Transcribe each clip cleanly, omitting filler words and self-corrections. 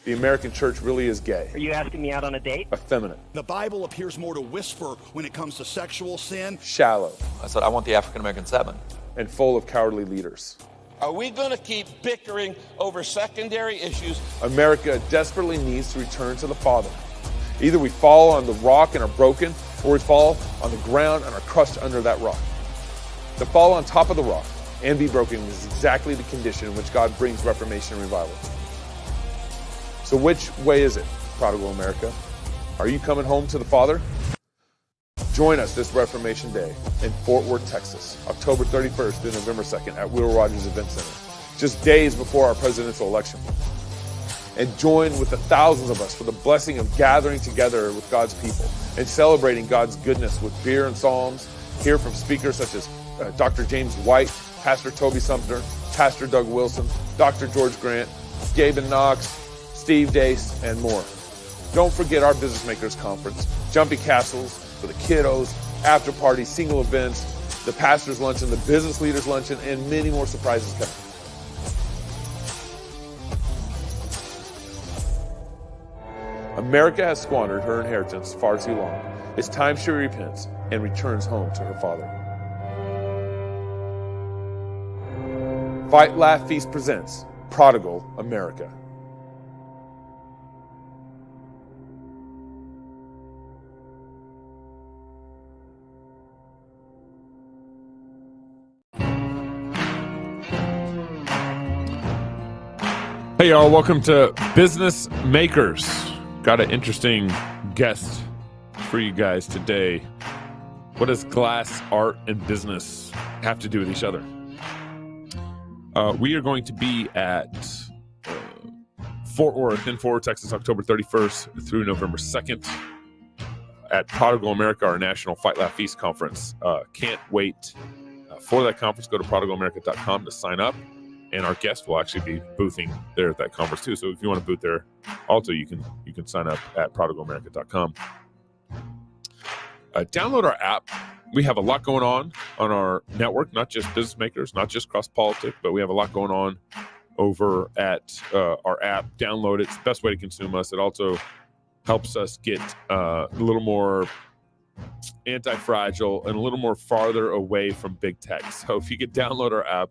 The American church really is gay. Are you asking me out on a date? Effeminate. The Bible appears more to whisper when it comes to sexual sin. Shallow. I said, I want the African-American 7. And full of cowardly leaders. Are we going to keep bickering over secondary issues? America desperately needs to return to the Father. Either we fall on the rock and are broken, or we fall on the ground and are crushed under that rock. To fall on top of the rock and be broken is exactly the condition in which God brings reformation and revival. So which way is it, prodigal America? Are you coming home to the Father? Join us this Reformation Day in Fort Worth, Texas, October 31st through November 2nd at Will Rogers Event Center, just days before our presidential election. And join with the thousands of us for the blessing of gathering together with God's people and celebrating God's goodness with beer and psalms. Hear from speakers such as Dr. James White, Pastor Toby Sumter, Pastor Doug Wilson, Dr. George Grant, Gabe and Knox, Steve Dace, and more. Don't forget our Business Makers Conference, Jumpy Castles for the kiddos, after parties, single events, the Pastors Luncheon, the Business Leaders Luncheon, and many more surprises coming. America has squandered her inheritance far too long. It's time she repents and returns home to her Father. Fight, Laugh, Feast presents Prodigal America. Hey y'all, welcome to Business Makers. Got an interesting guest for you guys today. What does glass, art, and business have to do with each other? We are going to be at Fort Worth, Texas, October 31st through November 2nd at Prodigal America, our National Fight, Laugh, Feast conference. Can't wait for that conference. Go to prodigalamerica.com to sign up. And our guest will actually be boothing there at that conference too. So if you want to booth there, also you can sign up at prodigalamerica.com. Download our app. We have a lot going on our network, not just Business Makers, not just Cross Politic, but we have a lot going on over at our app. Download it. It's the best way to consume us. It also helps us get a little more anti-fragile and a little more farther away from big tech. So if you could download our app,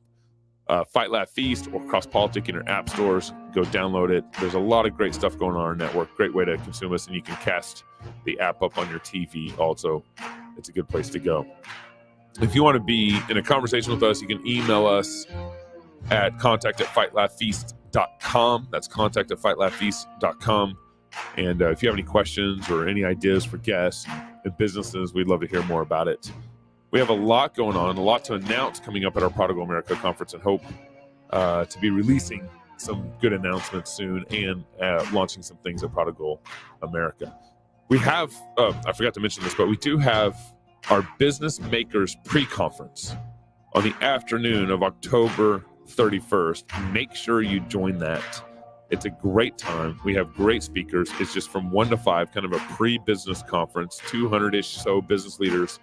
Fight, Laugh, Feast, or Cross Politic in your app stores, go download it. There's a lot of great stuff going on our network. Great way to consume us, and you can cast the app up on your TV also. It's a good place to go. If you want to be in a conversation with us, you can email us at contact@fightlaughfeast.com. That's contact@fightlaughfeast.com. And if you have any questions or any ideas for guests and businesses, we'd love to hear more about it. We have a lot going on, a lot to announce coming up at our Prodigal America conference, and hope to be releasing some good announcements soon and launching some things at Prodigal America. We have, I forgot to mention this, but we do have our Business Makers pre-conference on the afternoon of October 31st. Make sure you join that. It's a great time. We have great speakers. It's just from 1 to 5, kind of a pre-business conference, 200-ish so business leaders.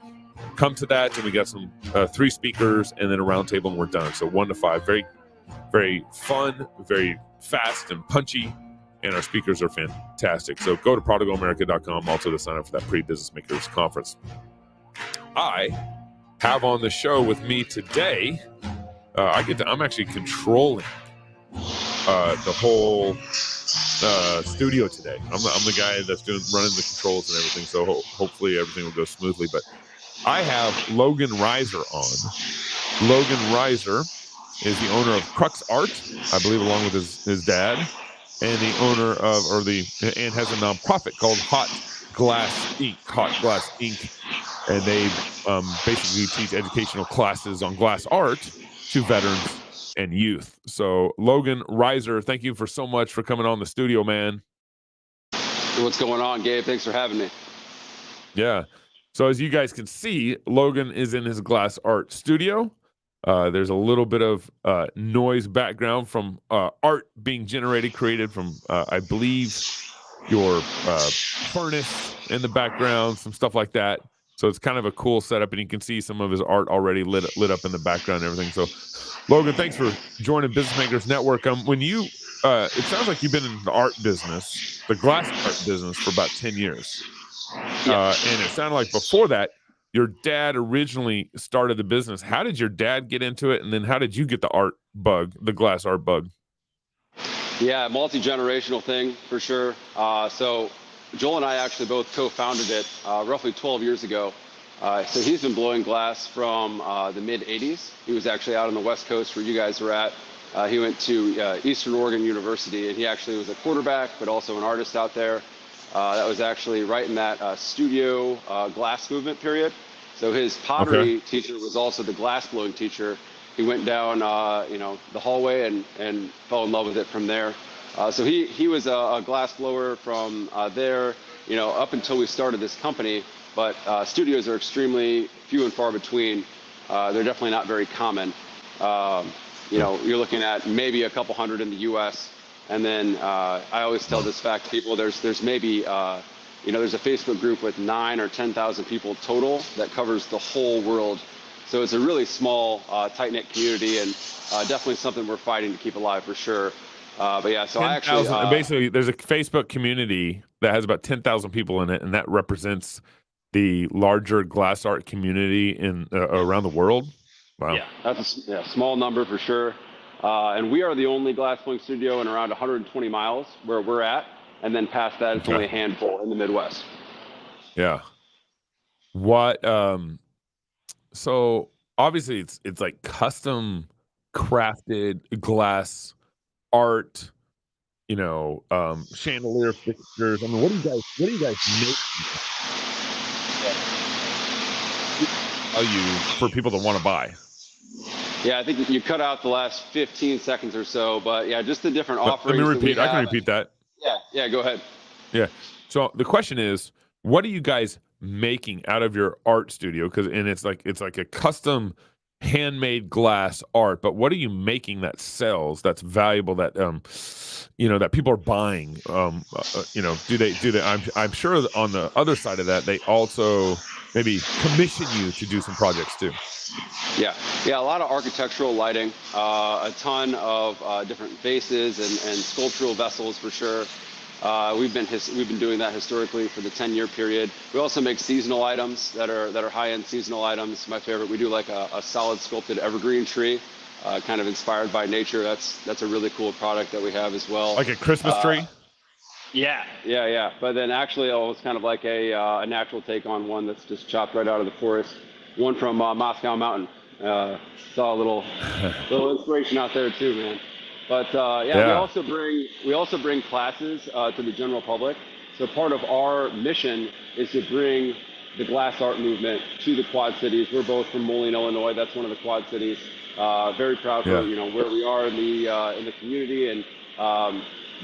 Come to that, and we got some 3 speakers and then a round table, and we're done. So 1 to 5, very, very fun, very fast and punchy, and our speakers are fantastic. So go to prodigalamerica.com also to sign up for that pre-Business Makers conference. I have on the show with me today, I'm actually controlling the whole studio today. I'm the guy that's running the controls and everything, so hopefully everything will go smoothly. But I have Logan Ryser on. Logan Ryser is the owner of Crux Art, I believe, along with his dad, and the owner of, and has a nonprofit called Hot Glass Ink. And they basically teach educational classes on glass art to veterans and youth. So Logan Ryser, thank you so much for coming on the studio, man. What's going on, Gabe? Thanks for having me. Yeah. So as you guys can see, Logan is in his glass art studio. There's a little bit of noise background from art being created from, I believe, your furnace in the background, some stuff like that. So it's kind of a cool setup, and you can see some of his art already lit up in the background and everything. So, Logan, thanks for joining Business Makers Network. When you it sounds like you've been in the art business, the glass art business, for about 10 years. And it sounded like before that, your dad originally started the business. How did your dad get into it? And then how did you get the art bug, the glass art bug? Yeah, multi-generational thing for sure. So Joel and I actually both co-founded it roughly 12 years ago. So he's been blowing glass from the mid-'80s. He was actually out on the West Coast where you guys were at. He went to Eastern Oregon University, and he actually was a quarterback, but also an artist out there. That was actually right in that studio glass movement period. So his pottery teacher was also the glass blowing teacher. He went down, the hallway and fell in love with it from there. So he was a glass blower from there, up until we started this company. But studios are extremely few and far between. They're definitely not very common. You're looking at maybe a couple hundred in the U.S. And then I always tell this fact to people: there's maybe there's a Facebook group with 9,000 or 10,000 people total that covers the whole world. So it's a really small, tight-knit community, and definitely something we're fighting to keep alive for sure. But yeah, so 10, I actually basically there's a Facebook community that has about 10,000 people in it, and that represents the larger glass art community in around the world. Wow. Yeah, that's a small number for sure. And we are the only glass blowing studio in around 120 miles where we're at, and then past that, it's only a handful in the Midwest. Yeah. What? So obviously it's like custom crafted glass art, chandelier fixtures. I mean, what do you guys make? You for people that want to buy? Yeah, I think you cut out the last 15 seconds or so, but yeah, just the different offerings. Let me repeat. I can repeat that. Yeah, go ahead. Yeah. So the question is, what are you guys making out of your art studio? And it's like a custom handmade glass art, but what are you making that sells, that's valuable, that that people are buying? Do they I'm sure on the other side of that, they also maybe commission you to do some projects too. Yeah, a lot of architectural lighting, a ton of different vases and sculptural vessels for sure. We've been doing that historically for the 10-year period. We also make seasonal items that are high-end seasonal items. My favorite, we do like a solid sculpted evergreen tree, kind of inspired by nature. That's a really cool product that we have as well. Like a Christmas tree? Yeah. But then actually, it's kind of like a natural take on one that's just chopped right out of the forest. One from Moscow Mountain. Saw a little inspiration out there too, man. But we also bring classes to the general public. So part of our mission is to bring the glass art movement to the Quad Cities. We're both from Moline, Illinois. That's one of the Quad Cities. Very proud for where we are in the community, and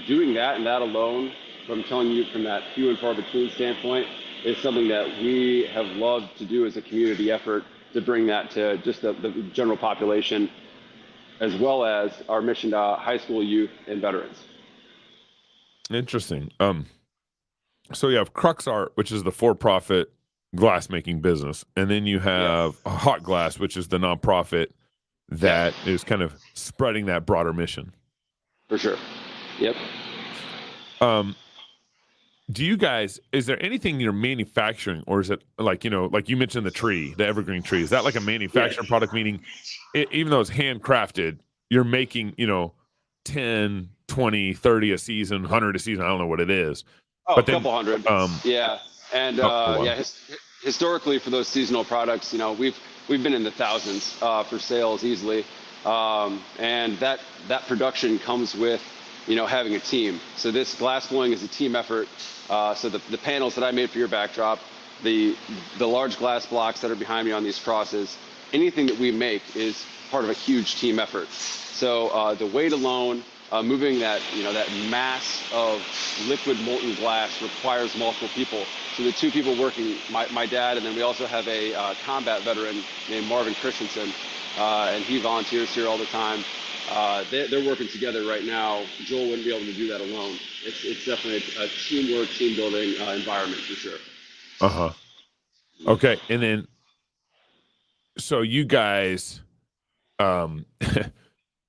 doing that and that alone. I'm telling you, from that few and far between standpoint, is something that we have loved to do as a community effort, to bring that to just the general population, as well as our mission to high school youth and veterans. Interesting. So you have Crux Art, which is the for-profit glass-making business, and then you have Hot Glass, which is the nonprofit that is kind of spreading that broader mission. For sure. Yep. Do you guys, is there anything you're manufacturing, or is it like you mentioned the tree, the evergreen tree? Is that like a manufacturing product, meaning even though it's handcrafted, you're making, 10, 20, 30 a season, 100 a season? I don't know what it is. But a couple hundred. And historically for those seasonal products, we've been in the thousands for sales easily. And that production comes with having a team. So this glass blowing is a team effort. So the panels that I made for your backdrop, the large glass blocks that are behind me on these crosses, anything that we make is part of a huge team effort. So the weight alone, moving that mass of liquid molten glass requires multiple people. So the two people working, my dad, and then we also have a combat veteran named Marvin Christensen, and he volunteers here all the time. They're working together right now. Joel wouldn't be able to do that alone. It's definitely a teamwork, team building environment for sure. Okay, and then so you guys, let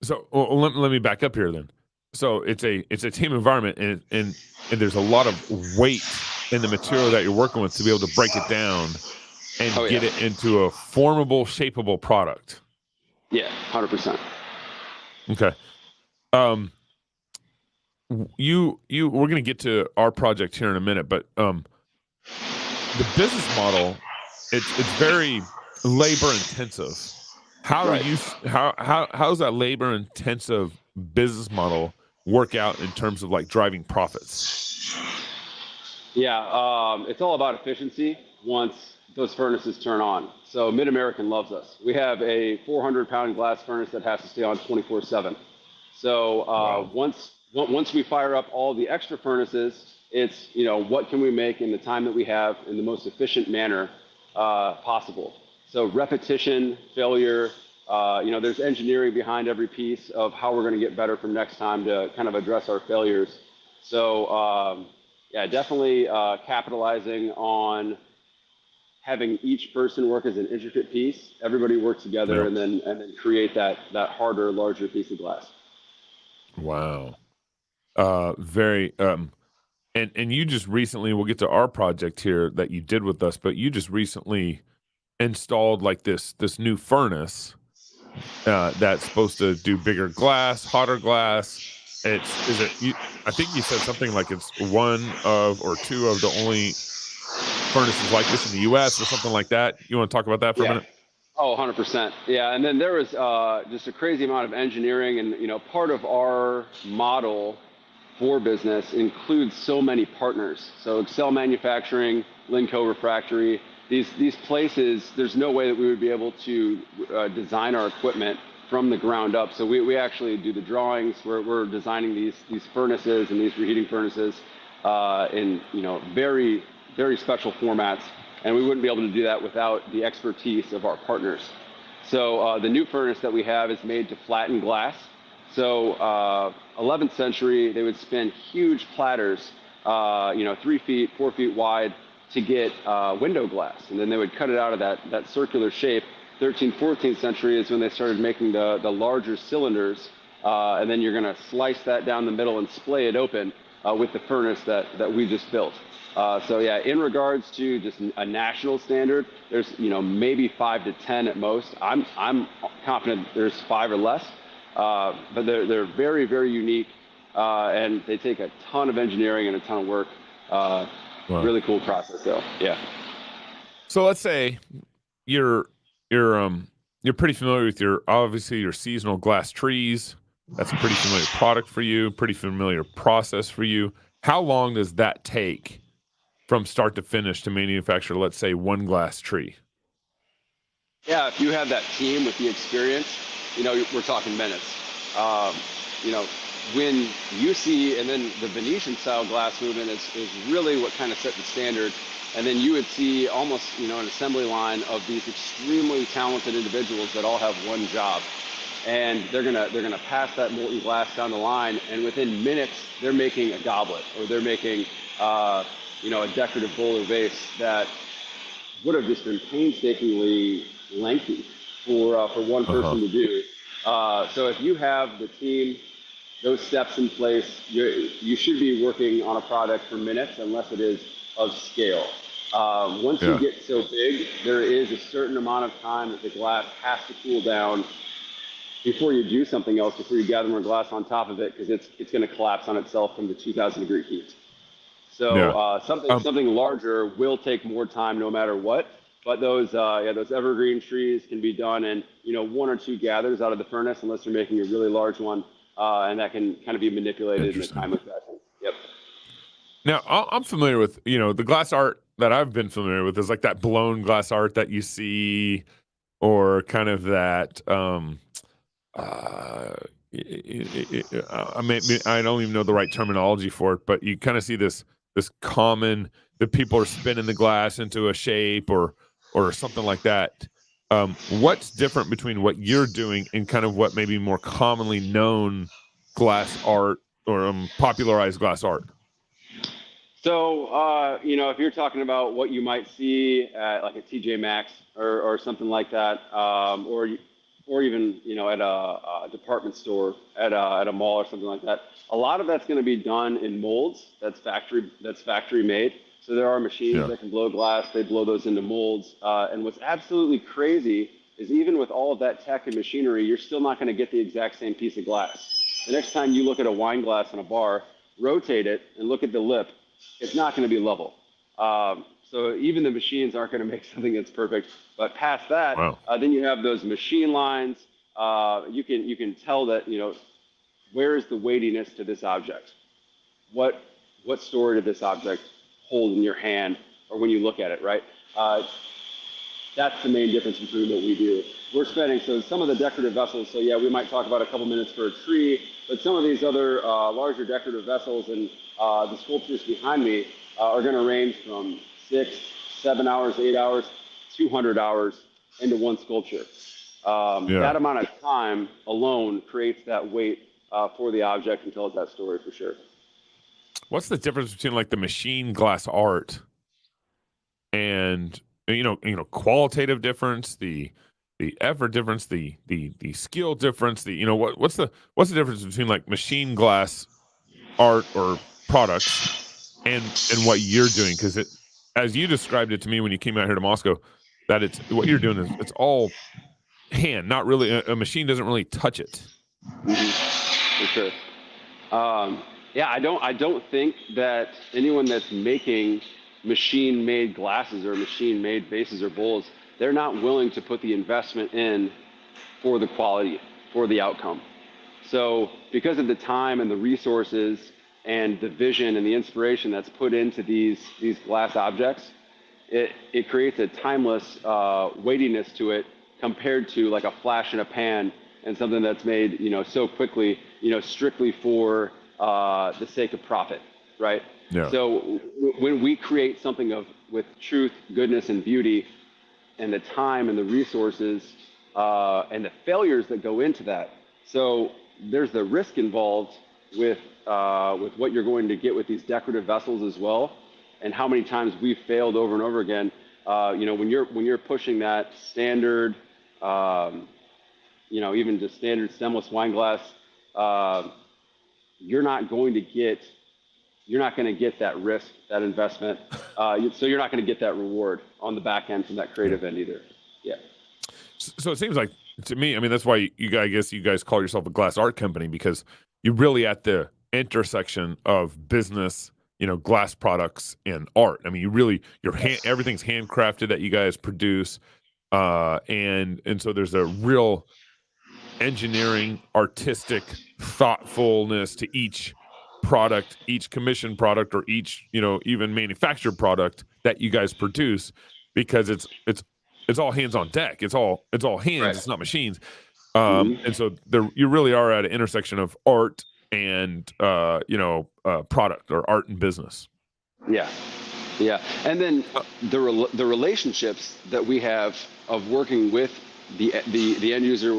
me back up here then. so it's a team environment, and there's a lot of weight in the material that you're working with to be able to break it down and Oh get yeah, it into a formable, shapeable product. yeah, 100%. Okay. Um, we're gonna get to our project here in a minute, but the business model, it's very labor intensive. How are Right. you? How's that labor intensive business model work out in terms of like driving profits? Yeah, it's all about efficiency once those furnaces turn on. So Mid American loves us. We have a 400-pound glass furnace that has to stay on 24/7. So Wow. once we fire up all the extra furnaces, it's what can we make in the time that we have in the most efficient manner possible. So repetition, failure. There's engineering behind every piece of how we're going to get better from next time to kind of address our failures. So yeah, definitely capitalizing on having each person work as an intricate piece. Everybody works together, Yeah. and then create that harder, larger piece of glass. Wow. Very and you just recently, we'll get to our project here that you did with us, but you just recently installed like this new furnace that's supposed to do bigger glass, hotter glass. I think you said something like it's one of or two of the only furnaces like this in the US or something like that. You want to talk about that for a Yeah. minute? Oh, 100%. Yeah, and then there was just a crazy amount of engineering, and part of our model for business includes so many partners. So Excel Manufacturing, Linco Refractory, these places. There's no way that we would be able to design our equipment from the ground up. So we actually do the drawings. We're designing these furnaces and these reheating furnaces in very very special formats, and we wouldn't be able to do that without the expertise of our partners. So the new furnace that we have is made to flatten glass. So 11th century, they would spin huge platters, 3 feet, 4 feet wide, to get window glass, and then they would cut it out of that circular shape. 13th, 14th century is when they started making the larger cylinders, and then you're going to slice that down the middle and splay it open with the furnace that we just built. So yeah, in regards to just a national standard, there's maybe 5 to 10 at most. I'm confident there's 5 or less, but they're very very unique, and they take a ton of engineering and a ton of work. Wow. Really cool process though. Yeah. So let's say you're you're pretty familiar with your seasonal glass trees. That's a pretty familiar product for you, pretty familiar process for you. How long does that take from start to finish to manufacture, let's say, one glass tree? Yeah, if you have that team with the experience, we're talking minutes. Um, you know, when you see, and then the Venetian style glass movement is really what kind of set the standard. And then you would see almost, an assembly line of these extremely talented individuals that all have one job. And they're gonna pass that molten glass down the line, and within minutes they're making a goblet, or they're making a decorative bowl or vase that would have just been painstakingly lengthy for one person to do. So if you have the team, those steps in place, you should be working on a product for minutes, unless it is of scale. Once you Yeah. get so big, there is a certain amount of time that the glass has to cool down before you do something else, before you gather more glass on top of it, because it's going to collapse on itself from the 2,000 degree heat. So Yeah. something larger will take more time no matter what. But those evergreen trees can be done in 1 or 2 gathers out of the furnace, unless you're making a really large one, and that can kind of be manipulated in a Interesting. timely fashion. Yep. Now, I'm familiar with, the glass art that I've been familiar with is like that blown glass art that you see, or kind of that, uh, I don't even know the right terminology for it, but you kind of see this common that people are spinning the glass into a shape or something like that. What's different between what you're doing and kind of what maybe more commonly known glass art or popularized glass art? So, if you're talking about what you might see at like a TJ Maxx or something like that, or even at a department store, at a mall or something like that. A lot of that's going to be done in molds. That's factory made. So there are machines that can blow glass. They blow those into molds. And what's absolutely crazy is even with all of that tech and machinery, you're still not going to get the exact same piece of glass. The next time you look at a wine glass in a bar, rotate it and look at the lip, it's not going to be level. So even the machines aren't going to make something that's perfect. But past that, then you have those machine lines. You can tell that, where is the weightiness to this object? What story did this object hold in your hand or when you look at it, right? That's the main difference between what we do. We're spending, so some of the decorative vessels, so yeah, we might talk about a couple minutes for a tree, but some of these other larger decorative vessels and the sculptures behind me are going to range from 6, 7 hours, 8 hours, 200 hours into one sculpture. That amount of time alone creates that weight for the object and tells that story for sure. What's the difference between like the machine glass art and qualitative difference, the effort difference, the skill difference, what's the difference between like machine glass art or products and what you're doing? Because it, as you described it to me when you came out here to Moscow, that it's what you're doing is it's all hand, not really a machine doesn't really touch it. For sure. I don't think that anyone that's making machine-made glasses or machine-made vases or bowls, they're not willing to put the investment in for the quality, for the outcome. So because of the time and the resources and the vision and the inspiration that's put into these glass objects, it creates a timeless weightiness to it compared to like a flash in a pan and something that's made so quickly, strictly for the sake of profit, right? Yeah. So when we create something with truth, goodness, and beauty, and the time and the resources and the failures that go into that, so there's the risk involved with what you're going to get with these decorative vessels as well, and how many times we've failed over and over again. When you're pushing that standard, even just standard stemless wine glass, you're not going to get that risk, that investment. So you're not going to get that reward on the back end from that creative end either. Yeah. So it seems like to me, I mean, that's why you guys call yourself a glass art company, because you're really at the intersection of business, glass products and art. I mean, everything's handcrafted that you guys produce. And so there's a real engineering, artistic thoughtfulness to each product, each commissioned product, or each even manufactured product that you guys produce, because it's all hands on deck. It's all hands. Right. It's not machines. And so you really are at an intersection of art and product, or art and business. Yeah. And then the relationships that we have of working with the end user,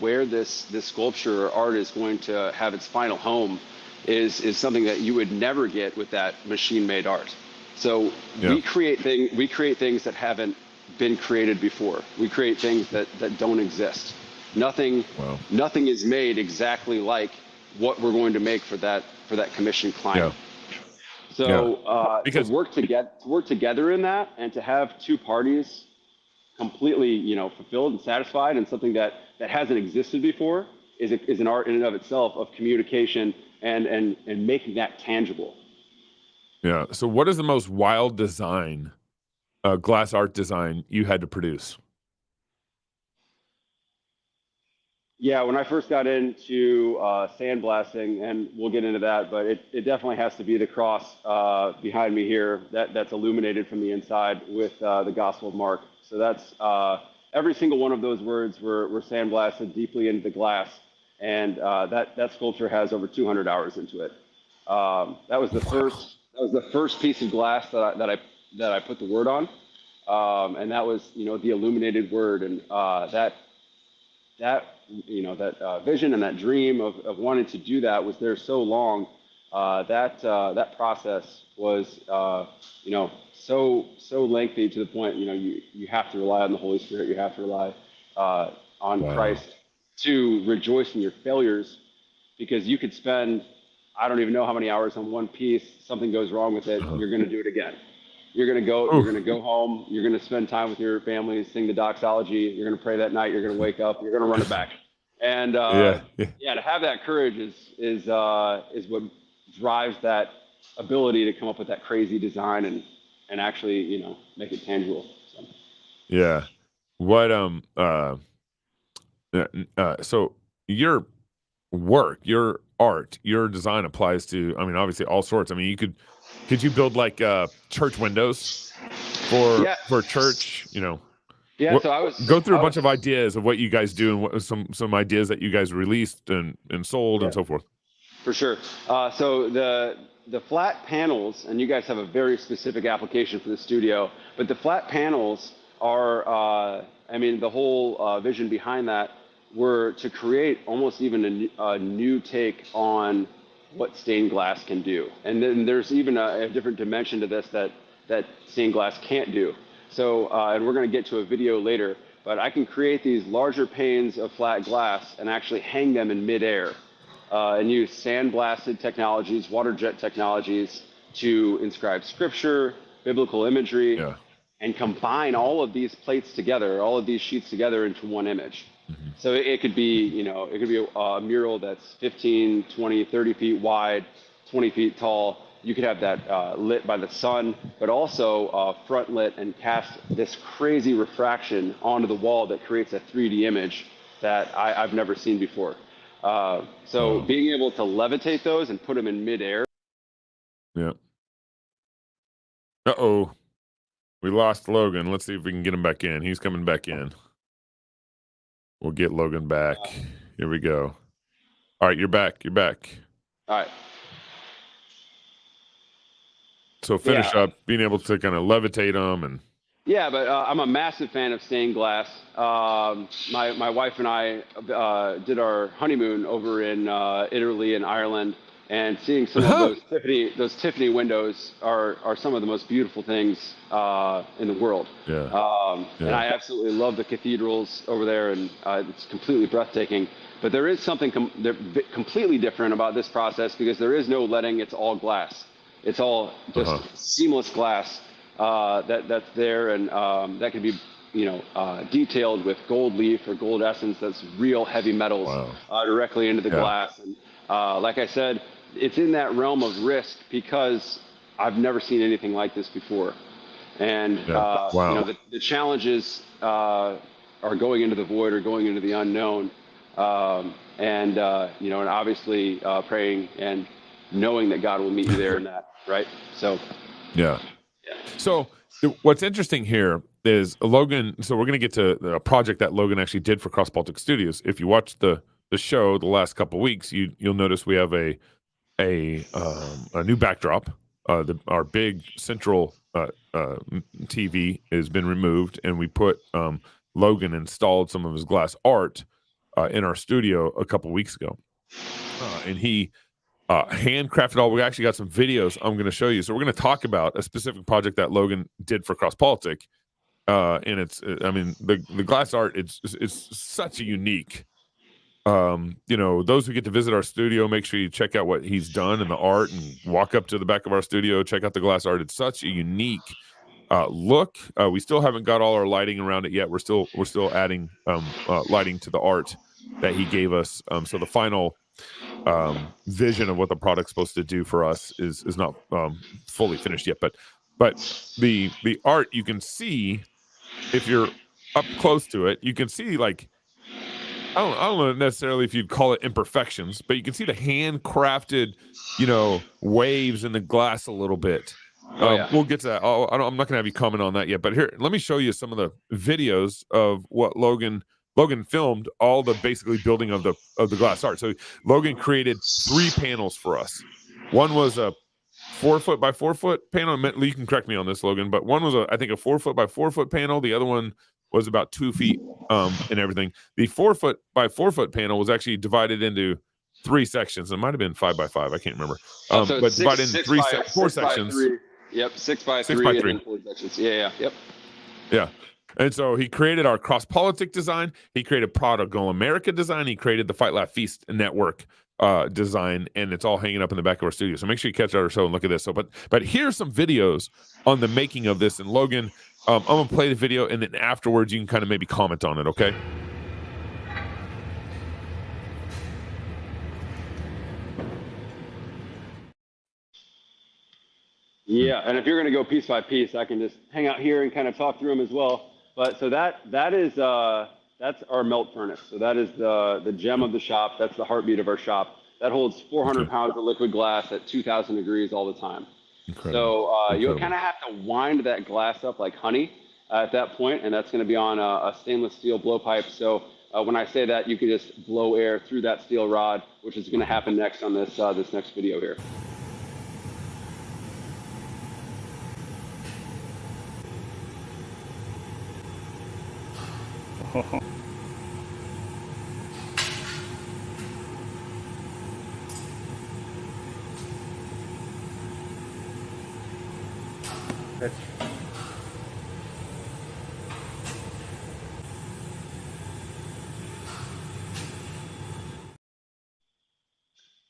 where this sculpture or art is going to have its final home, is something that you would never get with that machine-made art. So we create things that haven't been created before. We create things that don't exist. Nothing is made exactly like what we're going to make for that commissioned client. So because to work together in that, and to have two parties completely fulfilled and satisfied, and something that hasn't existed before, is an art in and of itself of communication and making that tangible. Yeah. So what is the most wild design, glass art design, you had to produce? Yeah, when I first got into sandblasting, and we'll get into that, but it definitely has to be the cross behind me here that's illuminated from the inside with the Gospel of Mark. So that's every single one of those words were sandblasted deeply into the glass, and that sculpture has over 200 hours into it. That was the first piece of glass that I put the word on, and that was the illuminated word, and that vision and that dream of wanting to do that was there so long. That process was so lengthy, to the point you have to rely on the Holy Spirit. You have to rely on Christ to rejoice in your failures, because you could spend, I don't even know how many hours on one piece. Something goes wrong with it. You're going to do it again. You're going to go home. You're going to spend time with your family, sing the doxology. You're going to pray that night. You're going to wake up. You're going to run it back. And to have that courage is what drives that ability to come up with that crazy design and actually, make it tangible. So. Yeah. What so your work, your art, your design applies to, I mean, obviously all sorts. I mean, could you build like church windows for church, Yeah, so I through a bunch of ideas of what you guys do and what some ideas that you guys released and sold and so forth. For sure. So the flat panels, and you guys have a very specific application for the studio, but the flat panels are, the whole vision behind that were to create almost even a new take on what stained glass can do. And then there's even a different dimension to this that stained glass can't do. So, and we're going to get to a video later, but I can create these larger panes of flat glass and actually hang them in midair and use sandblasted technologies, water jet technologies to inscribe scripture, biblical imagery, and combine all of these plates together, all of these sheets together into one image. So it could be, a mural that's 15, 20, 30 feet wide, 20 feet tall. You could have that lit by the sun, but also front lit and cast this crazy refraction onto the wall that creates a 3D image that I've never seen before. So being able to levitate those and put them in midair. Yeah. Uh-oh. We lost Logan. Let's see if we can get him back in. He's coming back in. We'll get Logan back. Here we go. All right, you're back. You're back. All right. So finish up being able to kind of levitate them and. Yeah, but I'm a massive fan of stained glass. My wife and I did our honeymoon over in Italy and Ireland, and seeing some of those Tiffany windows are some of the most beautiful things in the world. And I absolutely love the cathedrals over there, and it's completely breathtaking. But there is something completely different about this process, because there is no leading. It's all glass. It's all just seamless glass that's there, and that can be detailed with gold leaf or gold essence. That's real heavy metals directly into the glass. And like I said, it's in that realm of risk because I've never seen anything like this before. And the challenges are going into the void or going into the unknown, and obviously praying and knowing that God will meet you there in that, right? So so what's interesting here is Logan. So we're going to get to a project that Logan actually did for Cross Baltic Studios. If you watch the show the last couple of weeks, you'll notice we have a new backdrop. Our big central TV has been removed, and we put Logan installed some of his glass art in our studio a couple of weeks ago, and he handcrafted all. We actually got some videos I'm going to show you. So we're going to talk about a specific project that Logan did for Cross Baltic, and it's the glass art. It's such a unique. Those who get to visit our studio, make sure you check out what he's done in the art and walk up to the back of our studio, check out the glass art. It's such a unique look. We still haven't got all our lighting around it yet. We're still adding lighting to the art that he gave us. So the final vision of what the product's supposed to do for us is not fully finished yet. But the art, you can see, if you're up close to it, you can see like, I don't know necessarily if you'd call it imperfections, but you can see the handcrafted, waves in the glass a little bit. We'll get to that. I'm not going to have you comment on that yet, but here, let me show you some of the videos of what Logan filmed, all the basically building of the glass art. So Logan created 3 panels for us. One was a 4 foot by 4 foot panel. You can correct me on this, Logan, but one was I think a 4 foot by 4 foot panel. The other one was about 2 feet and everything. The 4 foot by 4 foot panel was actually divided into 3 sections. It might have been 5 by 5. I can't remember. So but divided in 4 sections. 6 by 3. Yep, 6 by 3. 6 by 3. And 4 sections. Yeah. Yep. Yeah. And so he created our cross-politic design. He created Proud Goal America design. He created the Fight Laugh Feast network design, and it's all hanging up in the back of our studio. So make sure you catch our show and look at this. So, but here's some videos on the making of this. And Logan, I'm gonna play the video, and then afterwards you can kind of maybe comment on it. Okay. Yeah, and if you're going to go piece by piece, I can just hang out here and kind of talk through them as well. But so that's our melt furnace. So that is the gem of the shop. That's the heartbeat of our shop. That holds 400 pounds of liquid glass at 2,000 degrees all the time. Incredible. So you'll kind of have to wind that glass up like honey at that point, and that's going to be on a stainless steel blowpipe. So when I say that, you can just blow air through that steel rod, which is going to happen next on this next video here.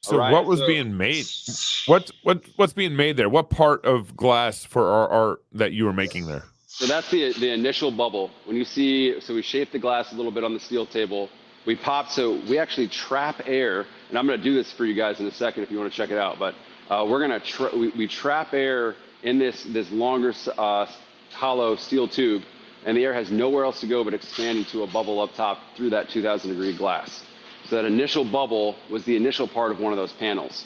So what was being made? What's being made there? What part of glass for our art that you were making there? So that's the initial bubble. When you see, so we shaped the glass a little bit on the steel table. We popped, so we actually trap air, and I'm going to do this for you guys in a second if you want to check it out. But we're going to we trap air in this longer hollow steel tube, and the air has nowhere else to go but expand into a bubble up top through that 2,000 degree glass. So that initial bubble was the initial part of one of those panels.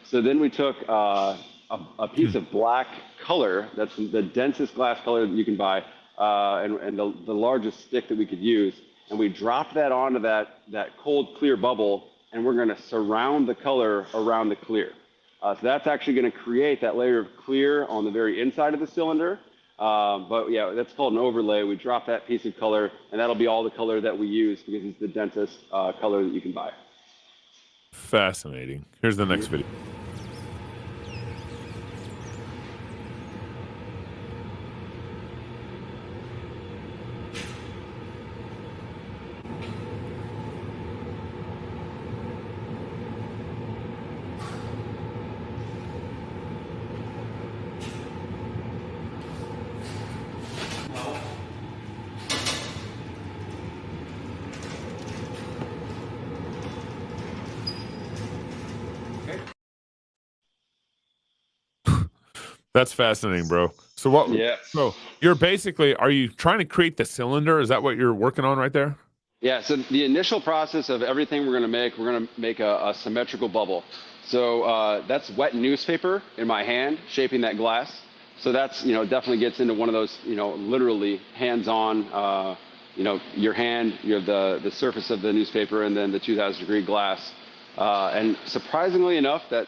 So then we took a piece of black color, that's the densest glass color that you can buy, and the largest stick that we could use, and we dropped that onto that cold clear bubble, and we're going to surround the color around the clear. So that's actually going to create that layer of clear on the very inside of the cylinder. But yeah, that's called an overlay. We drop that piece of color, and that'll be all the color that we use because it's the densest color that you can buy. Fascinating. Here's the next video. That's fascinating, bro. So what? Yeah. So you're basically, are you trying to create the cylinder? Is that what you're working on right there? Yeah. So the initial process of everything we're going to make a symmetrical bubble. So that's wet newspaper in my hand, shaping that glass. So that's, definitely gets into one of those, literally hands-on, your hand, you have the surface of the newspaper and then the 2,000 degree glass. And surprisingly enough, that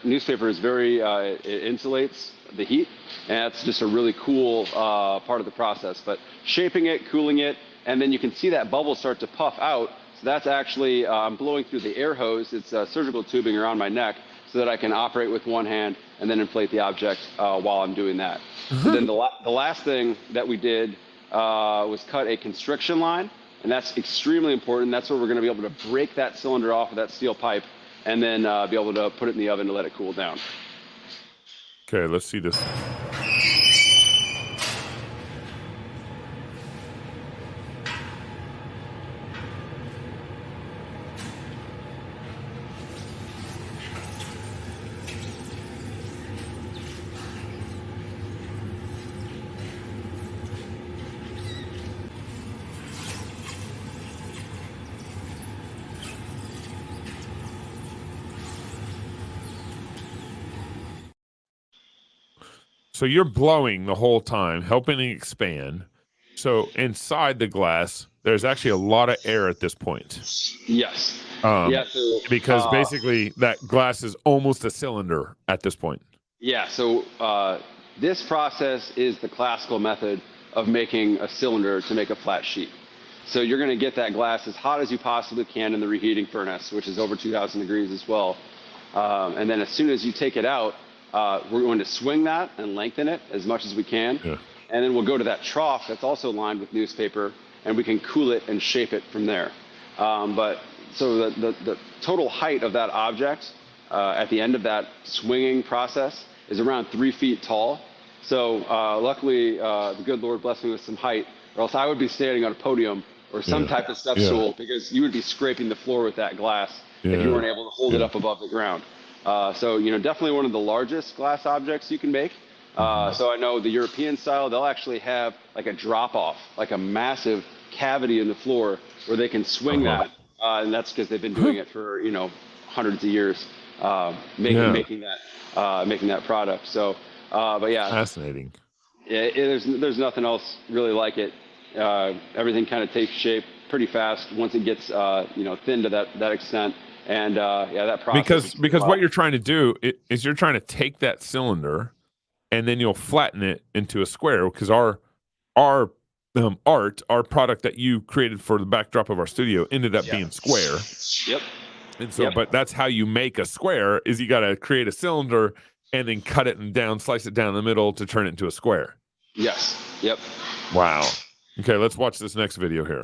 newspaper is very, it insulates the heat, and that's just a really cool part of the process. But shaping it, cooling it, and then you can see that bubble start to puff out. So that's actually, I'm blowing through the air hose. It's surgical tubing around my neck so that I can operate with one hand and then inflate the object while I'm doing that. So then the last thing that we did was cut a constriction line, and that's extremely important. That's where we're going to be able to break that cylinder off of that steel pipe and then be able to put it in the oven to let it cool down. Okay, let's see this. So you're blowing the whole time, helping it expand. So inside the glass, there's actually a lot of air at this point. Yes. Because basically that glass is almost a cylinder at this point. Yeah. So this process is the classical method of making a cylinder to make a flat sheet. So you're going to get that glass as hot as you possibly can in the reheating furnace, which is over 2,000 degrees as well. And then as soon as you take it out, we're going to swing that and lengthen it as much as we can. Yeah. and then we'll go to that trough that's also lined with newspaper, and we can cool it and shape it from there. But so the total height of that object at the end of that swinging process is around 3 feet tall. So luckily, the good Lord blessed me with some height, or else I would be standing on a podium or some type of step stool, because you would be scraping the floor with that glass if you weren't able to hold it up above the ground. So, definitely one of the largest glass objects you can make. So I know the European style, they'll actually have like a drop-off, like a massive cavity in the floor where they can swing that. And that's because they've been doing it for, hundreds of years, making that product. So, but yeah. Fascinating. There's nothing else really like it. Everything kind of takes shape pretty fast once it gets, thin to that extent. And that process. Because what you're trying to do is you're trying to take that cylinder, and then you'll flatten it into a square. Because our product that you created for the backdrop of our studio ended up being square. Yep. And so, but that's how you make a square: is you got to create a cylinder and then cut it slice it down the middle to turn it into a square. Yes. Yep. Wow. Okay, let's watch this next video here.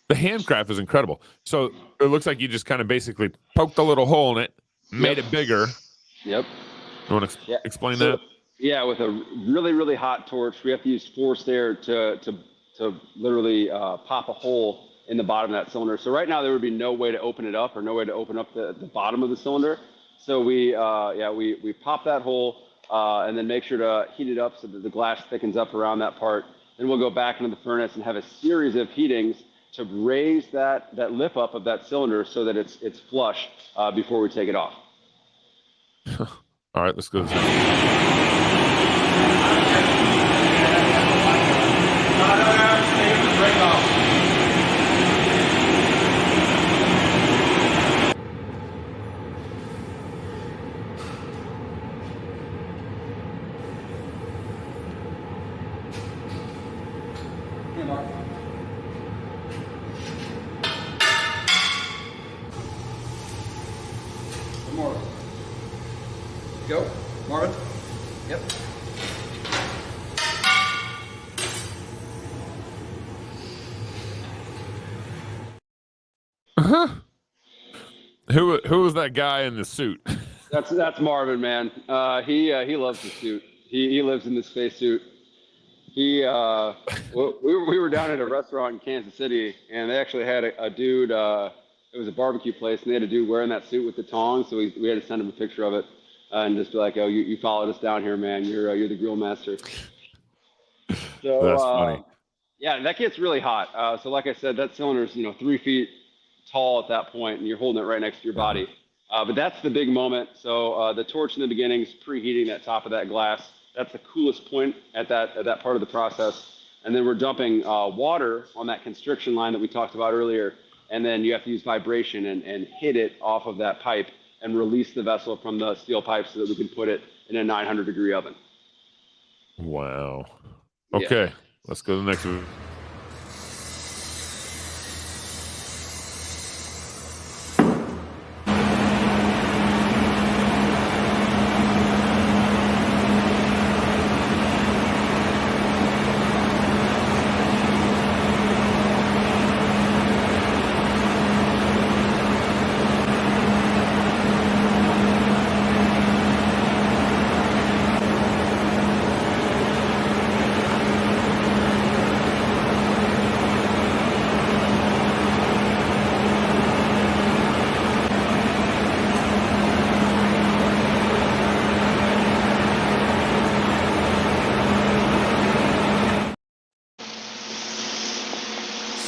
The handcraft is incredible. So it looks like you just kind of basically poked a little hole in it, made it bigger. Yep. You want to explain that? Yeah, with a really, really hot torch, we have to use force there to literally pop a hole in the bottom of that cylinder. So right now there would be no way to open it up, or no way to open up the bottom of the cylinder. So we pop that hole and then make sure to heat it up so that the glass thickens up around that part. Then we'll go back into the furnace and have a series of heatings to raise that lip up of that cylinder so that it's flush before we take it off. All right, let's go to this. Marvin. Go, Marvin. Yep. Who was that guy in the suit? That's Marvin, man. He loves the suit. He lives in the spacesuit. We were down at a restaurant in Kansas City, and they actually had a dude. It was a barbecue place, and they had a dude wearing that suit with the tongs. So we had to send him a picture of it and just be like, "Oh, you followed us down here, man. You're the grill master." So that's funny. Yeah, that gets really hot. So like I said, that cylinder's 3 feet tall at that point, and you're holding it right next to your body. But that's the big moment. So the torch in the beginning is preheating that top of that glass. That's the coolest point at that part of the process. And then we're dumping water on that constriction line that we talked about earlier. And then you have to use vibration and hit it off of that pipe and release the vessel from the steel pipe so that we can put it in a 900-degree oven. Wow. Okay, let's go to the next one.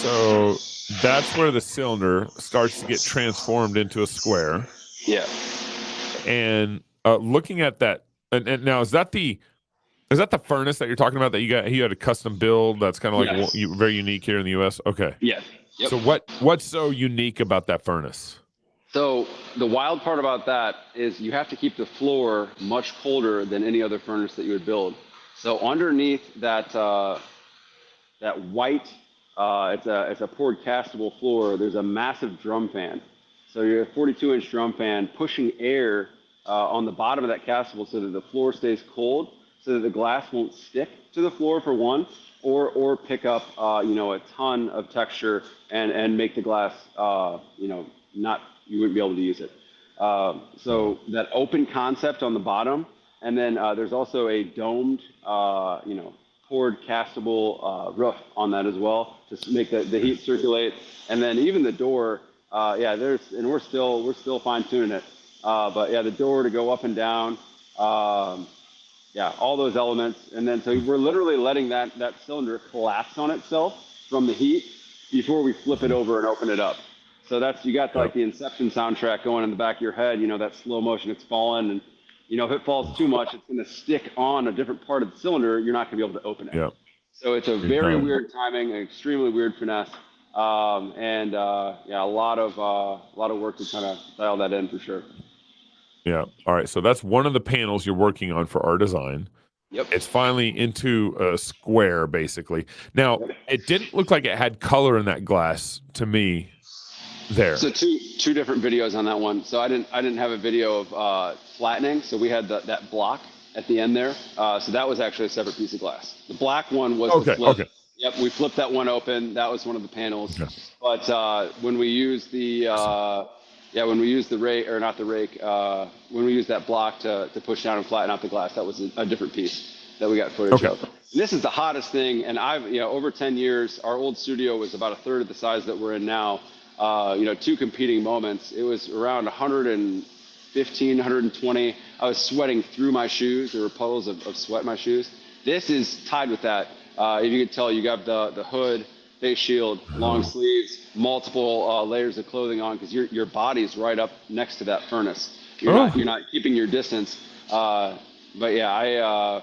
So that's where the cylinder starts to get transformed into a square. Yeah. And looking at that, and now is that the furnace that you're talking about that you had a custom build that's kind of like Yes. very unique here in the U.S.? Okay. Yes. Yep. So what's so unique about that furnace? So the wild part about that is you have to keep the floor much colder than any other furnace that you would build. So underneath that that white, it's a poured castable floor. There's a massive drum fan. So you're a 42-inch drum fan pushing air on the bottom of that castable so that the floor stays cold, so that the glass won't stick to the floor for one, or pick up a ton of texture and make the glass not, you wouldn't be able to use it. So that open concept on the bottom, and then there's also a domed poured castable roof on that as well to make the heat circulate. And then even the door, we're still fine tuning it. But yeah, the door to go up and down, all those elements. And then so we're literally letting that cylinder collapse on itself from the heat before we flip it over and open it up. So you got like the Inception soundtrack going in the back of your head, that slow motion, it's falling, and if it falls too much, it's going to stick on a different part of the cylinder. You're not going to be able to open it. Yeah. So it's a very weird timing, an extremely weird finesse, and a lot of work to kind of dial that in for sure. Yeah. All right. So that's one of the panels you're working on for our design. Yep. It's finally into a square, basically. Now, it didn't look like it had color in that glass to me. There. So two different videos on that one. So I didn't have a video of flattening. So we had that block at the end there. So that was actually a separate piece of glass. The black one was the flip. Okay. Yep, we flipped that one open. That was one of the panels. Okay. But when we used the rake, or not the rake, when we used that block to push down and flatten out the glass, that was a different piece that we got footage of. And this is the hottest thing. And over 10 years, our old studio was about a third of the size that we're in now. Two competing moments. It was around 115, 120. I was sweating through my shoes. There were puddles of sweat in my shoes. This is tied with that. If you can tell, you got the hood, face shield, long sleeves, multiple layers of clothing on, because your body's right up next to that furnace. You're not keeping your distance. But yeah,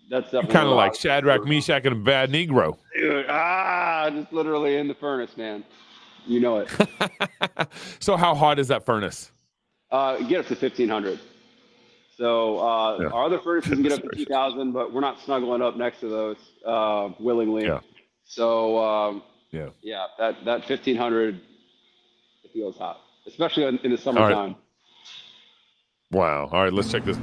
that's definitely kind of like Shadrach, Meshach, and a bad Negro. Dude, just literally in the furnace, man. You know it. So how hot is that furnace? Get up to 1,500. So our other furnaces can get up to 2,000, but we're not snuggling up next to those willingly. Yeah. So that 1,500, it feels hot, especially in the summertime. Right. Wow. All right, let's check this.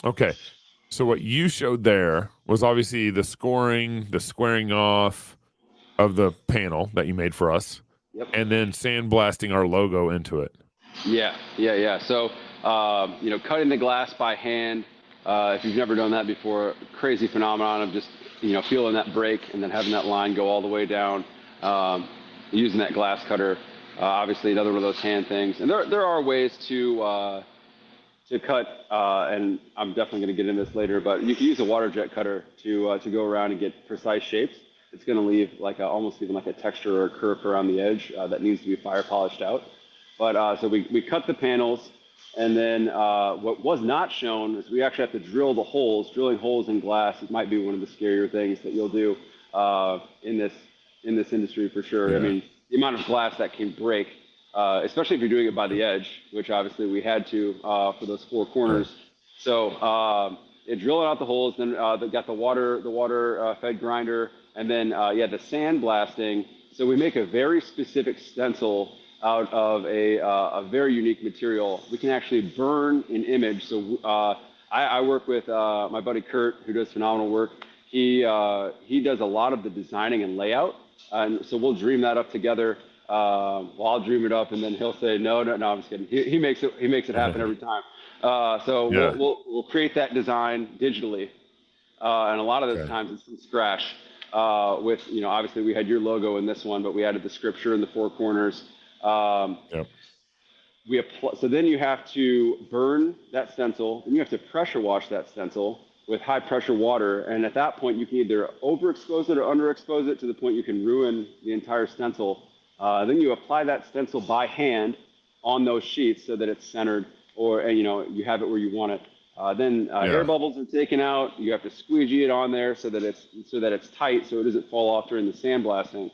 Okay, so what you showed there was obviously the squaring off of the panel that you made for us, and then sandblasting our logo into it. Yeah. So, cutting the glass by hand, if you've never done that before, crazy phenomenon of just, feeling that break and then having that line go all the way down, using that glass cutter. Obviously, another one of those hand things. And there are ways to cut, and I'm definitely going to get into this later, but you can use a water jet cutter to go around and get precise shapes. It's going to leave almost even like a texture or a curve around the edge that needs to be fire polished out. But so we cut the panels, and then what was not shown is we actually have to drill the holes. Drilling holes in glass might be one of the scarier things that you'll do in this industry for sure. Yeah. I mean, the amount of glass that can break. Especially if you're doing it by the edge, which obviously we had to for those four corners. So drilling out the holes, then they got the water fed grinder, and then the sandblasting. So we make a very specific stencil out of a very unique material. We can actually burn an image. So I work with my buddy Kurt, who does phenomenal work. He does a lot of the designing and layout, and so we'll dream that up together. Well, I'll dream it up, and then he'll say, no, I'm just kidding. He makes it happen every time. So Yeah. we'll create that design digitally, and a lot of those times it's from scratch. With obviously we had your logo in this one, but we added the scripture in the four corners. Yep. So then you have to burn that stencil, and you have to pressure wash that stencil with high pressure water. And at that point, you can either overexpose it or underexpose it to the point you can ruin the entire stencil. Then you apply that stencil by hand on those sheets so that it's centered, or you have it where you want it. Then air bubbles are taken out. You have to squeegee it on there so that it's tight, so it doesn't fall off during the sandblasting.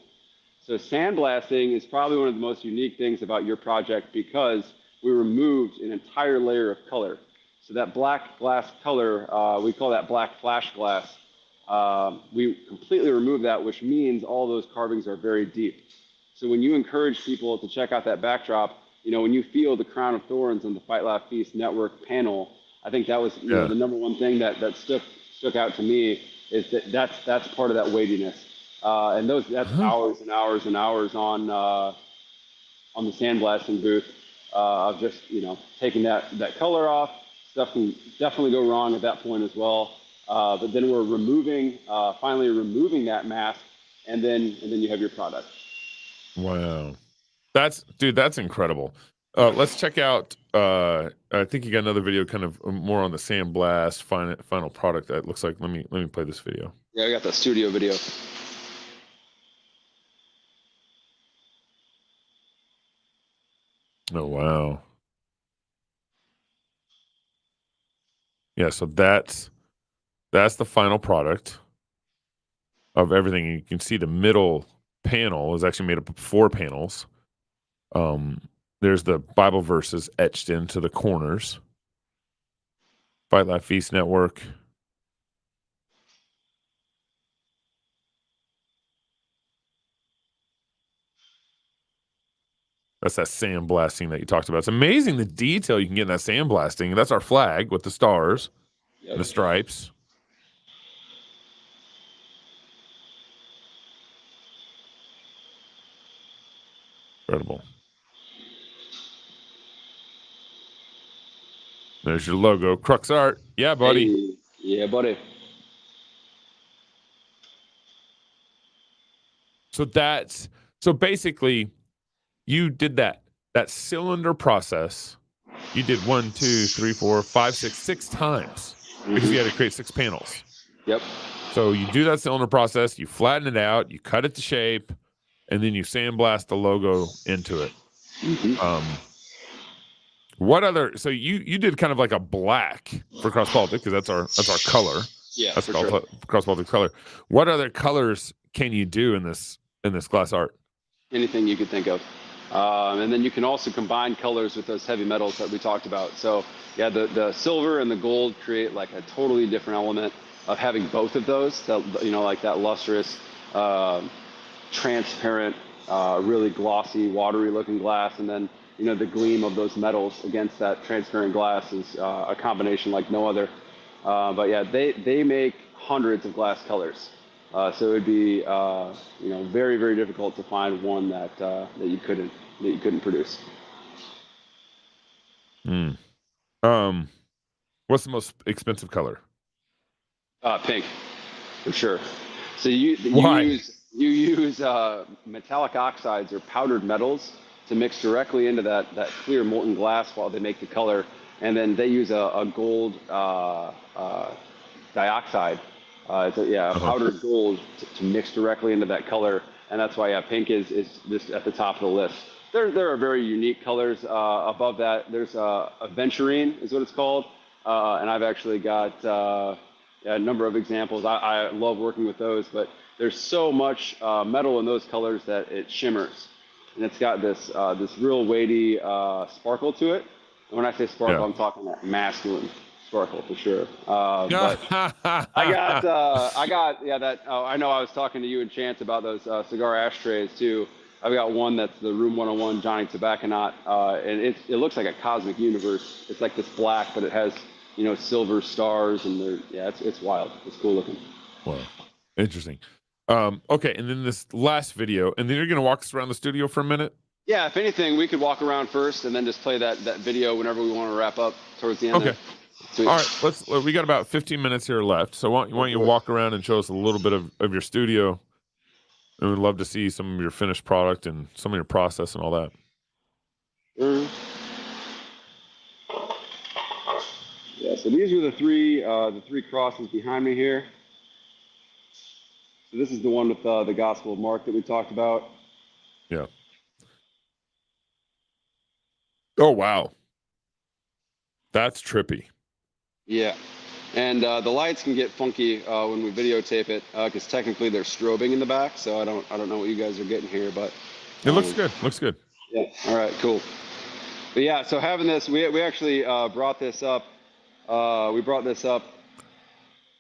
So sandblasting is probably one of the most unique things about your project because we removed an entire layer of color. So that black glass color, we call that black flash glass. We completely removed that, which means all those carvings are very deep. So when you encourage people to check out that backdrop, when you feel the crown of thorns on the Fight Laugh Feast network panel, I think that was the number one thing that stuck out to me is that's part of that weightiness. And that's hours and hours and hours on the sandblasting booth of just taking that color off. Stuff can definitely go wrong at that point as well. But then we're finally removing that mask, and then you have your product. Wow, that's incredible. Let's check out. I think you got another video, kind of more on the sandblast final product. That looks like. Let me play this video. Yeah, I got the studio video. Oh, wow. Yeah, so that's the final product of everything. You can see the middle panel is actually made up of 4 panels. There's the Bible verses etched into the corners. Fight Laugh Feast Network. That's that sandblasting that you talked about. It's amazing the detail you can get in that sandblasting. That's our flag with the stars and the stripes. Incredible. There's your logo, Crux Art. Yeah, buddy. Hey, yeah, buddy. So basically, you did that cylinder process. You did 1, 2, 3, 4, 5, 6 times because you had to create 6 panels. Yep. So you do that cylinder process, you flatten it out, you cut it to shape, and then you sandblast the logo into it. What other? So you did kind of like a black for Cross Politics because that's our color. Yeah, that's called sure. Cross Politics color. What other colors can you do in this glass art? Anything you could think of. And then you can also combine colors with those heavy metals that we talked about. So yeah, the silver and the gold create like a totally different element of having both of those. Like that lustrous, transparent, really glossy, watery looking glass, and then the gleam of those metals against that transparent glass is a combination like no other. But yeah, they make hundreds of glass colors. So it would be very, very difficult to find one that you couldn't produce. What's the most expensive color? Pink, for sure. So you use metallic oxides or powdered metals to mix directly into that clear molten glass while they make the color, and then they use a gold dioxide. Powdered gold to mix directly into that color, and that's why pink is this at the top of the list. There are very unique colors above that. There's aventurine is what it's called, and I've actually got a number of examples. I love working with those, but there's so much metal in those colors that it shimmers, and it's got this real weighty sparkle to it. And when I say sparkle, I'm talking that masculine sparkle for sure. But I know I was talking to you and Chance about those cigar ashtrays too. I've got one that's the Room 101 Johnny Tobacconaut, and it looks like a cosmic universe. It's like this black, but it has silver stars, and it's wild. It's cool looking. Wow, interesting. Okay, and then this last video, and then you're gonna walk us around the studio for a minute. Yeah, if anything, we could walk around first and then just play that video whenever we want to wrap up towards the end. Okay. All right, we got about 15 minutes here left. So why don't you walk around and show us a little bit of your studio? And we'd love to see some of your finished product and some of your process and all that. Yeah, so these are the three crosses behind me here. So this is the one with the Gospel of Mark that we talked about. Yeah. Oh, wow. That's trippy. Yeah. And the lights can get funky when we videotape it because technically they're strobing in the back. So I don't know what you guys are getting here, but it looks good. Looks good. Yeah. All right. Cool. But yeah, so having this, we actually brought this up. We brought this up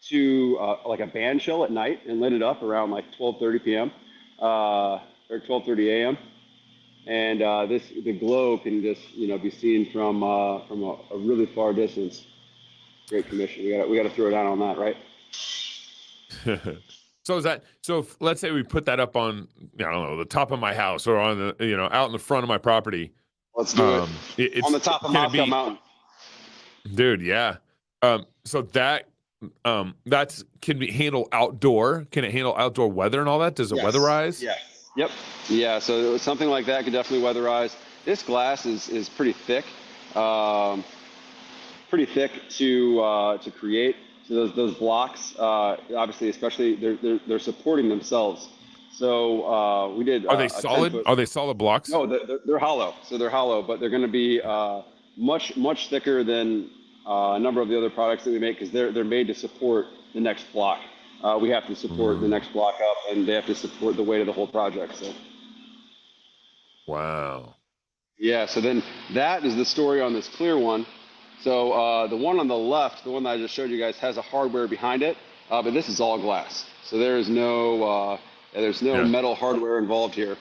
to like a band shell at night and lit it up around like 12:30 p.m. Or 12:30 a.m. And the glow can just be seen from a really far distance. Great commission. We got to throw down on that, right? So if, let's say we put that up on, I don't know, the top of my house or on the out in the front of my property. Let's do it. On the top of Moscow Mountain. Dude, yeah. So that can be handle outdoor. Can it handle outdoor weather and all that? Does it weatherize? Yeah. Yep. Yeah. So something like that could definitely weatherize. This glass is pretty thick. Pretty thick to create. So those blocks, obviously, especially they're supporting themselves. So we did. Are they solid? Are they solid blocks? No, they're hollow. So they're hollow, but they're going to be much thicker than a number of the other products that we make because they're made to support the next block. We have to support the next block up, and they have to support the weight of the whole project. So. Wow. Yeah. So then that is the story on this clear one. So the one on the left, the one that I just showed you guys, has a hardware behind it, but this is all glass. So there is no metal hardware involved here.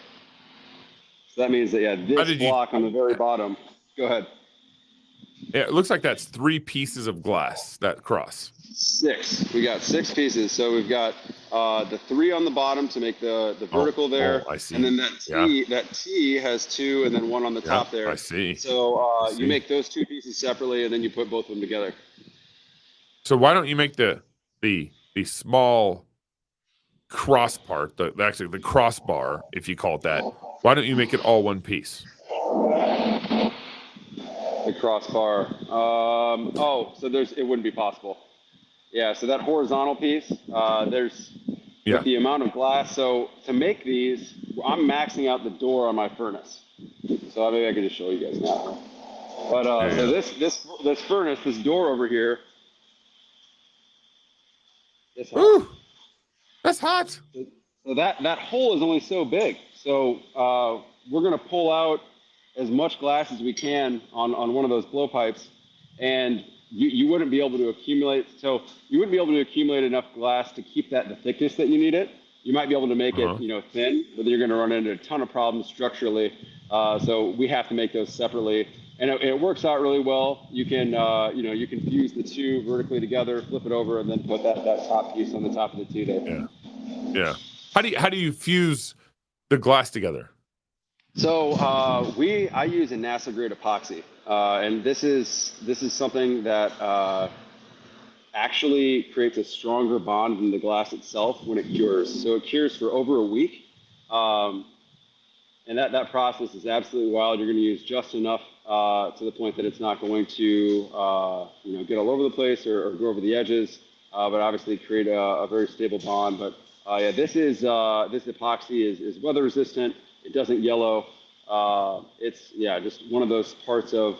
So that means that this block on the very bottom. Go ahead. Yeah, it looks like that's 3 pieces of glass that cross. 6. We got 6 pieces. So we've got the 3 on the bottom to make the vertical there. I see. And then that T has 2 and then 1 on the top there. I see. So you make those 2 pieces separately and then you put both of them together. So why don't you make the small cross part, the crossbar, if you call it that, why don't you make it all one piece? The crossbar. So it wouldn't be possible. Yeah, so that horizontal piece, with the amount of glass. So to make these, I'm maxing out the door on my furnace. So maybe I can just show you guys now. But so this furnace, this door over here. Ooh, that's hot. So that hole is only so big. So we're gonna pull out as much glass as we can on one of those blowpipes, and you wouldn't be able to accumulate. So you wouldn't be able to accumulate enough glass to keep the thickness that you need it. You might be able to make it thin, but then you're going to run into a ton of problems structurally. So we have to make those separately, and it works out really well. You can you can fuse the 2 vertically together, flip it over, and then put that top piece on the top of the T there. Yeah. How do you fuse the glass together? So I use a NASA grade epoxy, and this is something that actually creates a stronger bond than the glass itself when it cures. So it cures for over a week, and that process is absolutely wild. You're going to use just enough to the point that it's not going to get all over the place or go over the edges, but obviously create a very stable bond. But this epoxy is weather resistant. It doesn't yellow. It's just one of those parts of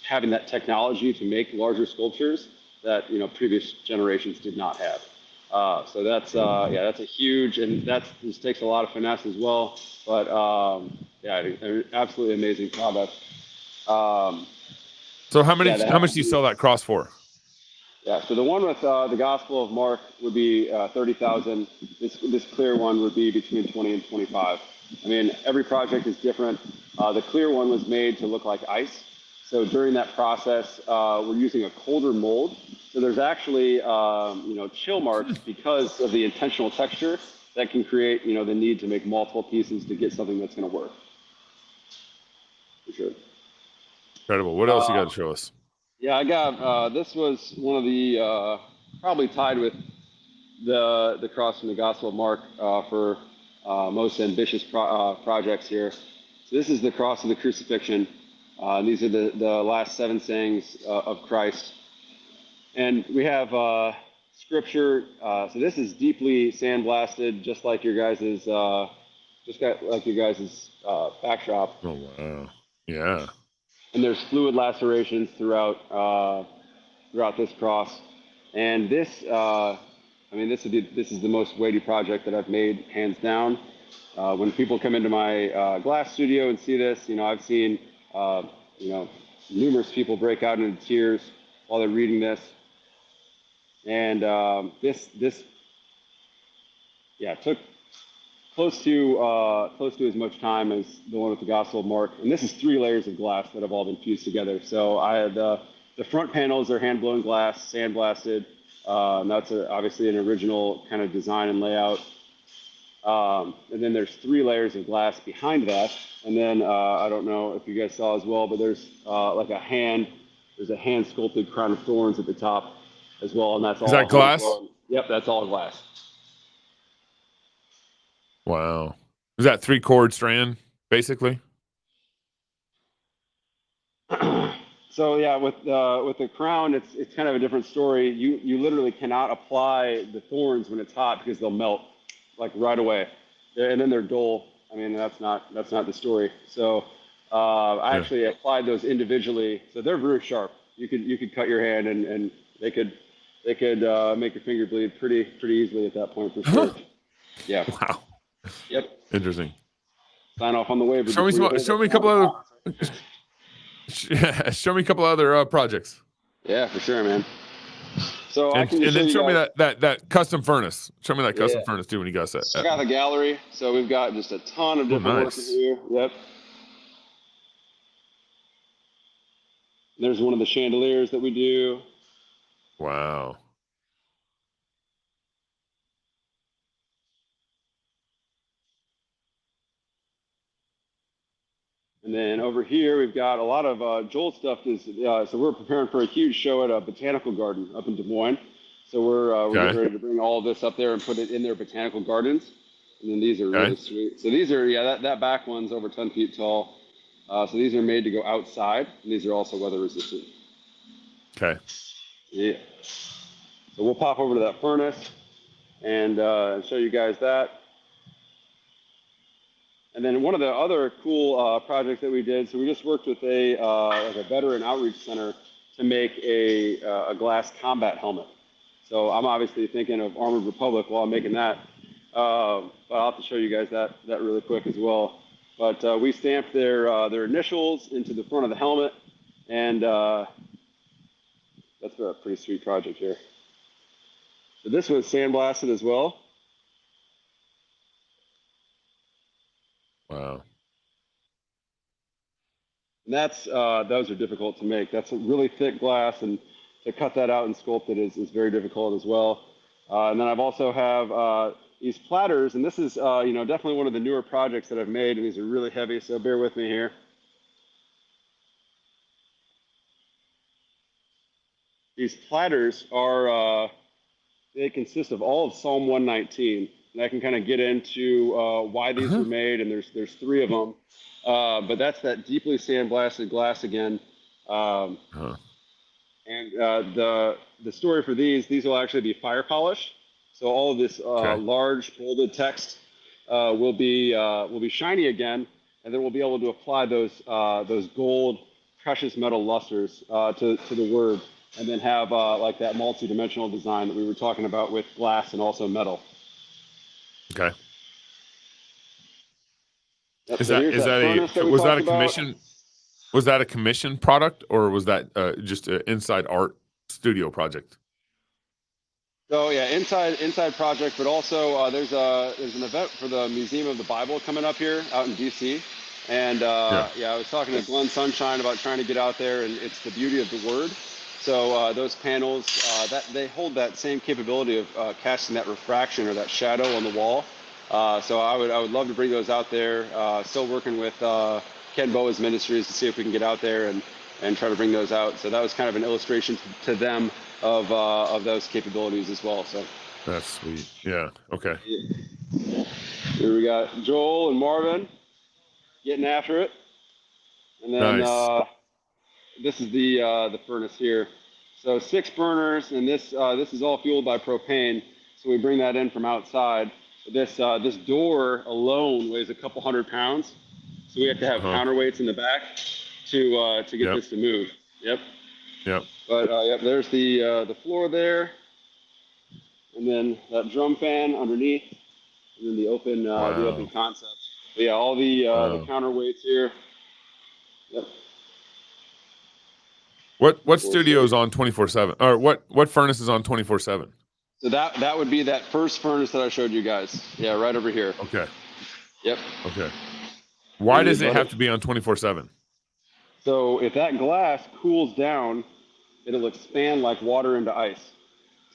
having that technology to make larger sculptures that previous generations did not have. So that's a huge, and this takes a lot of finesse as well. But an absolutely amazing product. So how much do you sell that cross for? Yeah, so the one with the Gospel of Mark would be 30,000. This clear one would be between 20 and 25. I mean, every project is different. The clear one was made to look like ice, So during that process, we're using a colder mold. So there's actually, chill marks because of the intentional texture that can create, the need to make multiple pieces to get something that's going to work. For sure. Incredible. What else you got to show us? Yeah, I got, this was one of the, probably tied with the cross from the Gospel of Mark for most ambitious projects here. So this is the cross of the crucifixion. And these are the last 7 sayings of Christ. And we have scripture. So this is deeply sandblasted, just like your guys's, backdrop. Oh wow! Yeah. And there's fluid lacerations throughout this cross. And this, this is the most weighty project that I've made, hands down. When people come into my glass studio and see this, I've seen, numerous people break out into tears while they're reading this. And this took close to as much time as the one with the Gospel of Mark. And this is 3 layers of glass that have all been fused together. So I had the front panels are hand-blown glass, sandblasted. And that's obviously an original kind of design and layout. And then there's 3 layers of glass behind that. And then I don't know if you guys saw as well, but there's there's a hand sculpted crown of thorns at the top as well. And that's all. Is that glass? Yep, that's all glass. Wow. Is that 3-chord strand, basically? So yeah, with the crown, it's kind of a different story. You literally cannot apply the thorns when it's hot because they'll melt like right away, and then they're dull. I mean, that's not the story. So I actually applied those individually, so they're very sharp. You could cut your hand and they could make your finger bleed pretty easily at that point for sure. Yeah. Wow. Yep. Interesting. Sign off on the waiver. Show me a couple other. Show me a couple other projects. Yeah, for sure, man. So and then show me that custom furnace. Show me that custom furnace too when you got that. I got the gallery, so we've got just a ton of different work in here. Yep. There's one of the chandeliers that we do. Wow. And then over here, we've got a lot of Joel stuff. So we're preparing for a huge show at a botanical garden up in Des Moines. So we're getting ready to bring all of this up there and put it in their botanical gardens. And then these are really sweet. So these are, that back one's over 10 feet tall. So these are made to go outside, and these are also weather resistant. Okay. Yeah. So we'll pop over to that furnace and show you guys that. And then one of the other cool projects that we did, so we just worked with a veteran outreach center to make a glass combat helmet. So I'm obviously thinking of Armored Republic while I'm making that. But I'll have to show you guys that really quick as well. But we stamped their initials into the front of the helmet, and that's a pretty sweet project here. So this was sandblasted as well. Wow. And those are difficult to make. That's a really thick glass, and to cut that out and sculpt it is very difficult as well. And then I've also have these platters, and this is definitely one of the newer projects that I've made, and these are really heavy, so bear with me here. These platters are they consist of all of Psalm 119. And I can kind of get into why these were made, and there's 3 of them. But that's that deeply sandblasted glass again. And the story for these will actually be fire polished. So all of this large bolded text will be shiny again, and then we'll be able to apply those gold precious metal lusters to the word, and then have like that multi-dimensional design that we were talking about with glass and also metal. Okay. Yep, was that a commission? Was that a commission product, or was that just an inside art studio project? So yeah, inside project, but also there's an event for the Museum of the Bible coming up here out in DC, And I was talking to Glenn Sunshine about trying to get out there, and it's the beauty of the word. So those panels, that they hold that same capability of casting that refraction or that shadow on the wall. So I would love to bring those out there. Still working with Ken Boa's Ministries to see if we can get out there and try to bring those out. So that was kind of an illustration to them of those capabilities as well. So that's sweet. Yeah. Okay. Here we got Joel and Marvin getting after it, and then Nice. this is the furnace here. So 6 burners, and this is all fueled by propane. So we bring that in from outside. This door alone weighs a couple 100 pounds. So we have to have counterweights in the back to get this to move. Yep. Yep. But there's the floor there, and then that drum fan underneath, and then the open concept. But yeah, all the counterweights here. Yep. What studio is on 24/7, or what furnace is on 24/7? So that would be that first furnace that I showed you guys. Yeah, right over here. Okay. Yep. Okay. Why does it have to be on 24/7? So if that glass cools down, it'll expand like water into ice.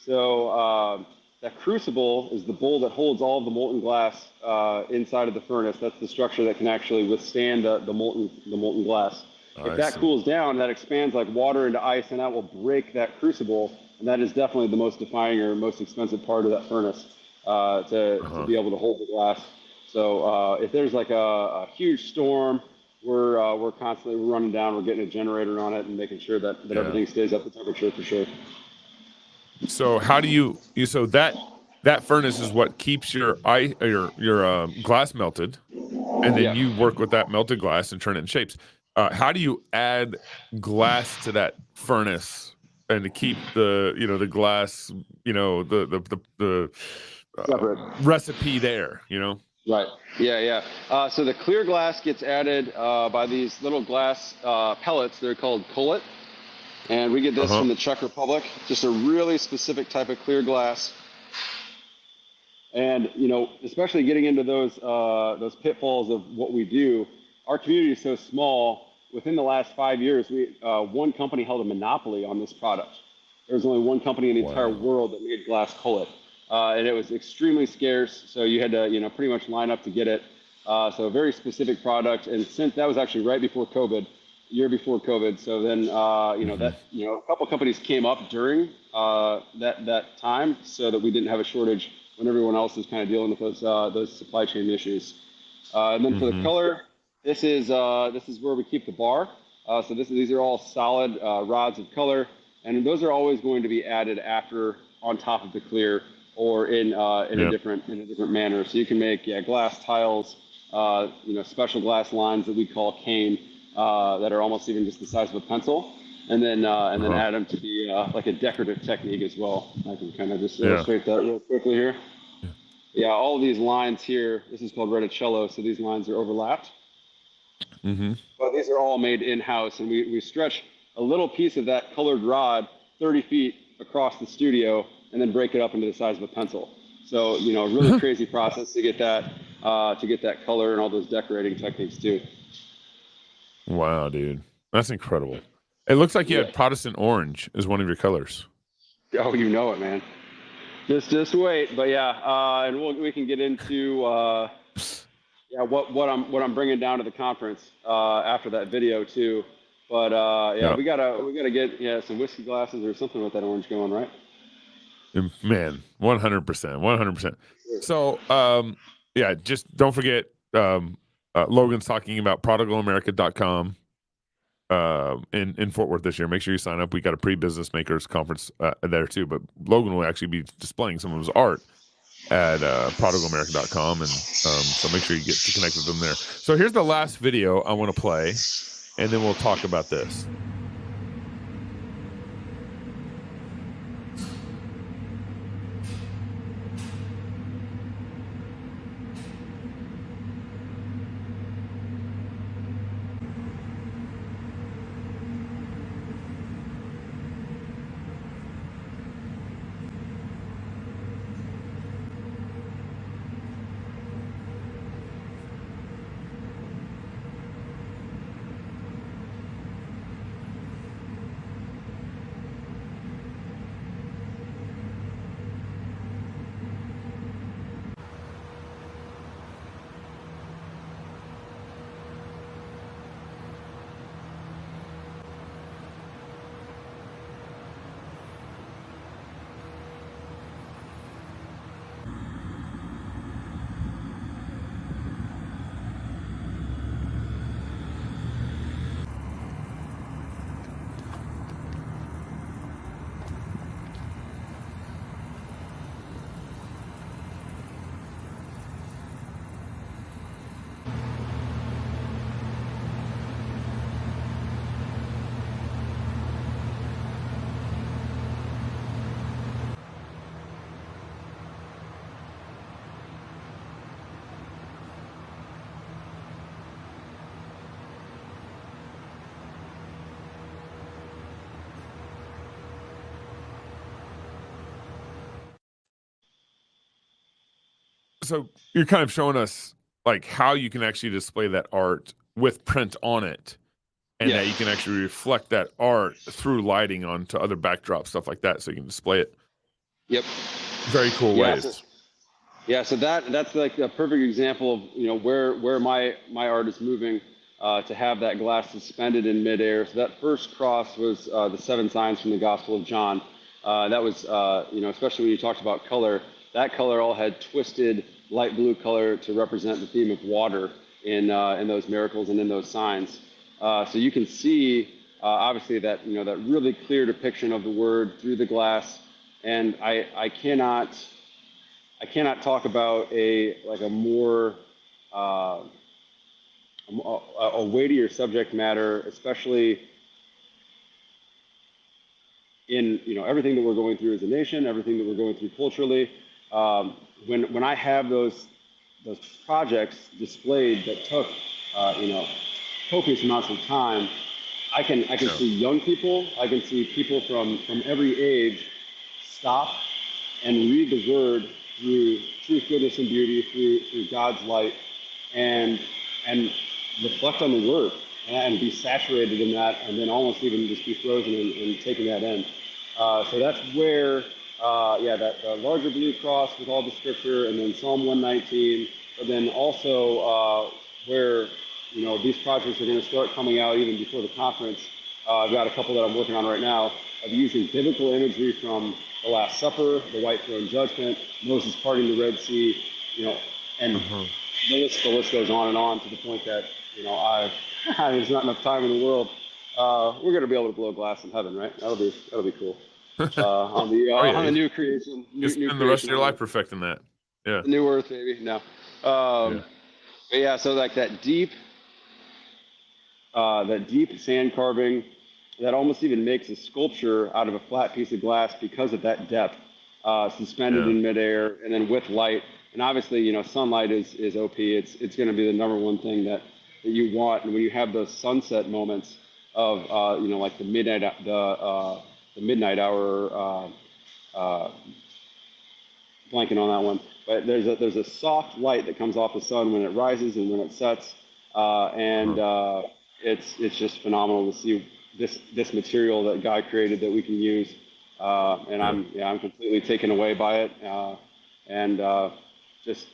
So that crucible is the bowl that holds all of the molten glass inside of the furnace. That's the structure that can actually withstand the molten glass. If that cools down, that expands like water into ice, and that will break that crucible. And that is definitely the most defining or most expensive part of that furnace to be able to hold the glass. So if there's like a huge storm, we're constantly running down. We're getting a generator on it and making sure that everything stays up to temperature for sure. So how do you so that furnace is what keeps your glass melted, and then you work with that melted glass and turn it in shapes. How do you add glass to that furnace and to keep the glass, the recipe there, Right. Yeah. So the clear glass gets added by these little glass pellets. They're called cullet. And we get this from the Czech Republic. Just a really specific type of clear glass. And, especially getting into those pitfalls of what we do, our community is so small. Within the last 5 years, one company held a monopoly on this product. There was only one company in the entire world that made glass cullet. And it was extremely scarce, so you had to, pretty much line up to get it. So a very specific product, and since that was actually right before COVID, year before COVID. So then, a couple companies came up during that time, so that we didn't have a shortage when everyone else was kind of dealing with those supply chain issues. And then for the color, this is where we keep the bar. So these are all solid rods of color, and those are always going to be added after on top of the clear, or in a different manner. So you can make glass tiles, special glass lines that we call cane, that are almost even just the size of a pencil, and then add them to be like a decorative technique as well. I can kind of just illustrate that real quickly here. Yeah, all of these lines here, this is called reticello, so these lines are overlapped. But these are all made in-house, and we stretch a little piece of that colored rod 30 feet across the studio, and then break it up into the size of a pencil. So, a really crazy process to get that color and all those decorating techniques too. Wow, dude, that's incredible. It looks like you had Protestant orange as one of your colors. Oh, you know it, man. Just wait, but and we can get into what I'm bringing down to the conference after that video too. But we gotta get some whiskey glasses or something with that orange going, right? Man, 100%. So, just don't forget, Logan's talking about prodigalamerica.com in Fort Worth this year. Make sure you sign up. We got a pre-business makers conference there too, but Logan will actually be displaying some of his art at prodigalamerica.com, and so make sure you get to connect with them there. So here's the last video I want to play, and then we'll talk about this. so you're kind of showing us like how you can actually display that art with print on it, and that you can actually reflect that art through lighting onto other backdrops, stuff like that, so you can display it. Yep. Very cool ways. So that's like a perfect example of where my art is moving to have that glass suspended in midair. So that first cross was the 7 signs from the Gospel of John. That was especially when you talked about color. That color all had twisted light blue color to represent the theme of water in those miracles and in those signs. So you can see obviously that that really clear depiction of the word through the glass. And I cannot talk about a more a weightier subject matter, especially in everything that we're going through as a nation, everything that we're going through culturally. When I have those projects displayed that took copious amounts of time, I can see young people, I can see people from every age stop and read the word through truth, goodness, and beauty, through God's light, and reflect on the word and be saturated in that, and then almost even just be frozen in taking that in. So that's where, that larger blue cross with all the scripture, and then Psalm 119, but then also where these projects are going to start coming out even before the conference. I've got a couple that I'm working on right now of using biblical imagery from the Last Supper, the White Throne Judgment, Moses parting the Red Sea, and the list goes on to the point that there's not enough time in the world. We're going to be able to blow glass in heaven, right? That'll be cool. On the new creation, you spend the rest of your life perfecting that. Yeah, the new earth, baby. No, but so like that deep sand carving that almost even makes a sculpture out of a flat piece of glass because of that depth, suspended in midair, and then with light. And obviously, sunlight is OP. It's going to be the number one thing that you want. And when you have those sunset moments of like the midnight hour, blanking on that one. But there's a soft light that comes off the sun when it rises and when it sets, it's just phenomenal to see this material that God created that we can use. And I'm completely taken away by it, and just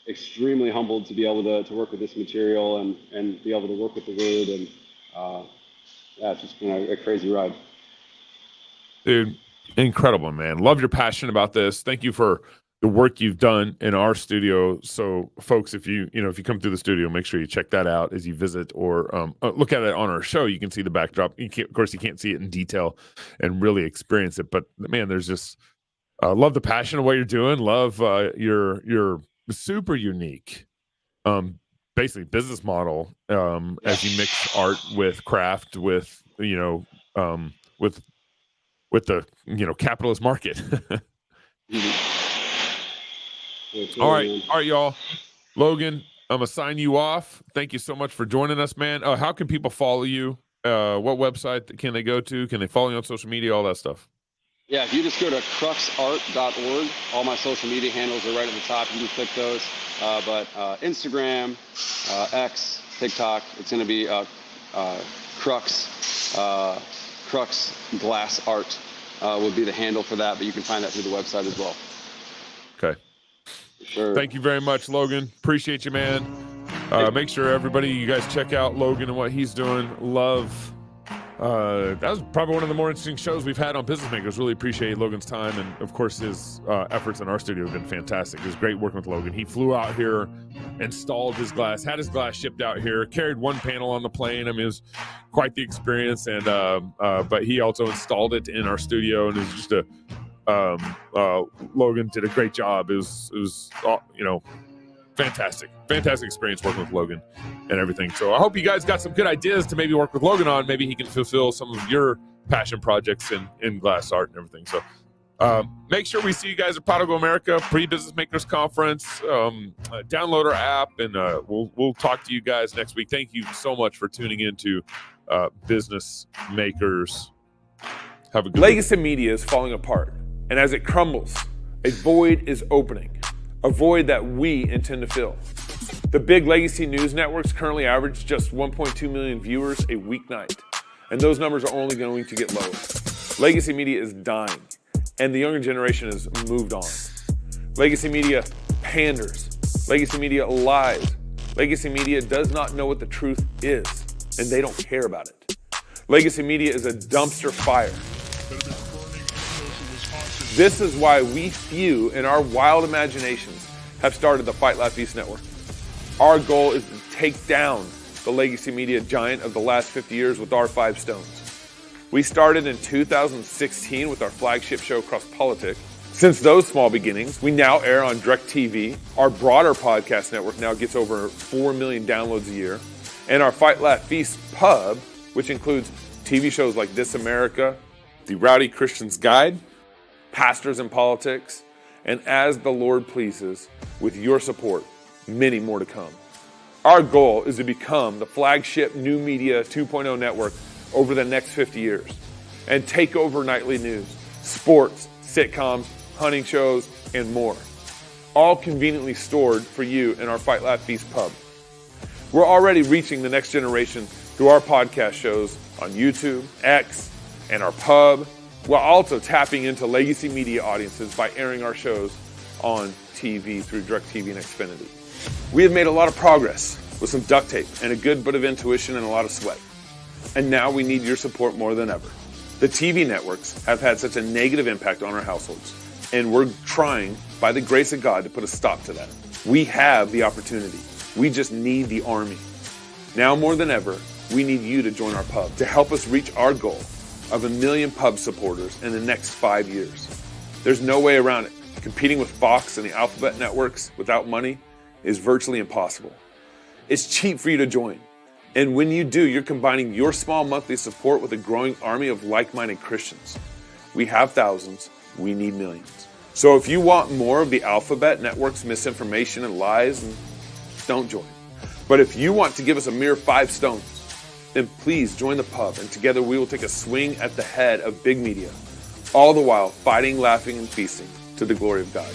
extremely humbled to be able to work with this material and be able to work with the word, and it's just been a crazy ride. Dude, incredible, man. Love your passion about this. Thank you for the work you've done in our studio. So folks, if you come through the studio, make sure you check that out as you visit, or look at it on our show. You can see the backdrop. Of course, you can't see it in detail and really experience it, but man, there's just love the passion of what you're doing. Love your super unique basically business model as you mix art with craft with the capitalist market. All right, y'all. Logan, I'm gonna sign you off. Thank you so much for joining us, man. How can people follow you? What website can they go to? Can they follow you on social media? All that stuff. Yeah, if you just go to cruxart.org, all my social media handles are right at the top. You can click those. But Instagram, X, TikTok, it's going to be Crux Glass Art would be the handle for that. But you can find that through the website as well. Okay. Sure. Thank you very much, Logan. Appreciate you, man. Make sure everybody, you guys check out Logan and what he's doing. Love. That was probably one of the more interesting shows we've had on Business Makers. Really appreciate Logan's time, and of course his efforts in our studio have been fantastic. It was great working with Logan. He flew out here, installed his glass, had his glass shipped out here, carried one panel on the plane. I mean, it was quite the experience, and but he also installed it in our studio, and it was just Logan did a great job. It was fantastic experience working with Logan and everything. So I hope you guys got some good ideas to maybe work with Logan on. Maybe he can fulfill some of your passion projects in glass art and everything. So make sure we see you guys at Prodigal America Pre-Business Makers Conference. Download our app, and we'll talk to you guys next week. Thank you so much for tuning into Business Makers. Have a good Legacy media is falling apart, and as it crumbles, a void is opening. a void that we intend to fill. The big legacy news networks currently average just 1.2 million viewers a weeknight, and those numbers are only going to get lower. Legacy media is dying, and the younger generation has moved on. Legacy media panders. Legacy media lies. Legacy media does not know what the truth is, and they don't care about it. Legacy media is a dumpster fire. This is why we few in our wild imaginations have started the Fight Laugh Feast Network. Our goal is to take down the legacy media giant of the last 50 years with our 5 stones. We started in 2016 with our flagship show, Crux Politics. Since those small beginnings, we now air on DirecTV. Our broader podcast network now gets over 4 million downloads a year. And our Fight Laugh Feast pub, which includes TV shows like This America, The Rowdy Christian's Guide, Pastors in Politics, and As the Lord Pleases, with your support, many more to come. Our goal is to become the flagship new media 2.0 network over the next 50 years and take over nightly news, sports, sitcoms, hunting shows, and more, all conveniently stored for you in our Fight Laugh Feast pub. We're already reaching the next generation through our podcast shows on YouTube, X, and our pub, while also tapping into legacy media audiences by airing our shows on TV through DirecTV and Xfinity. We have made a lot of progress with some duct tape and a good bit of intuition and a lot of sweat. And now we need your support more than ever. The TV networks have had such a negative impact on our households, and we're trying, by the grace of God, to put a stop to that. We have the opportunity. We just need the army. Now more than ever, we need you to join our pub to help us reach our goal of 1 million pub supporters in the next 5 years. There's no way around it. Competing with Fox and the Alphabet networks without money is virtually impossible. It's cheap for you to join. And when you do, you're combining your small monthly support with a growing army of like-minded Christians. We have thousands, we need millions. So if you want more of the Alphabet network's misinformation and lies, don't join. But if you want to give us a mere 5 stones, then please join the pub, and together we will take a swing at the head of big media, all the while fighting, laughing, and feasting to the glory of God.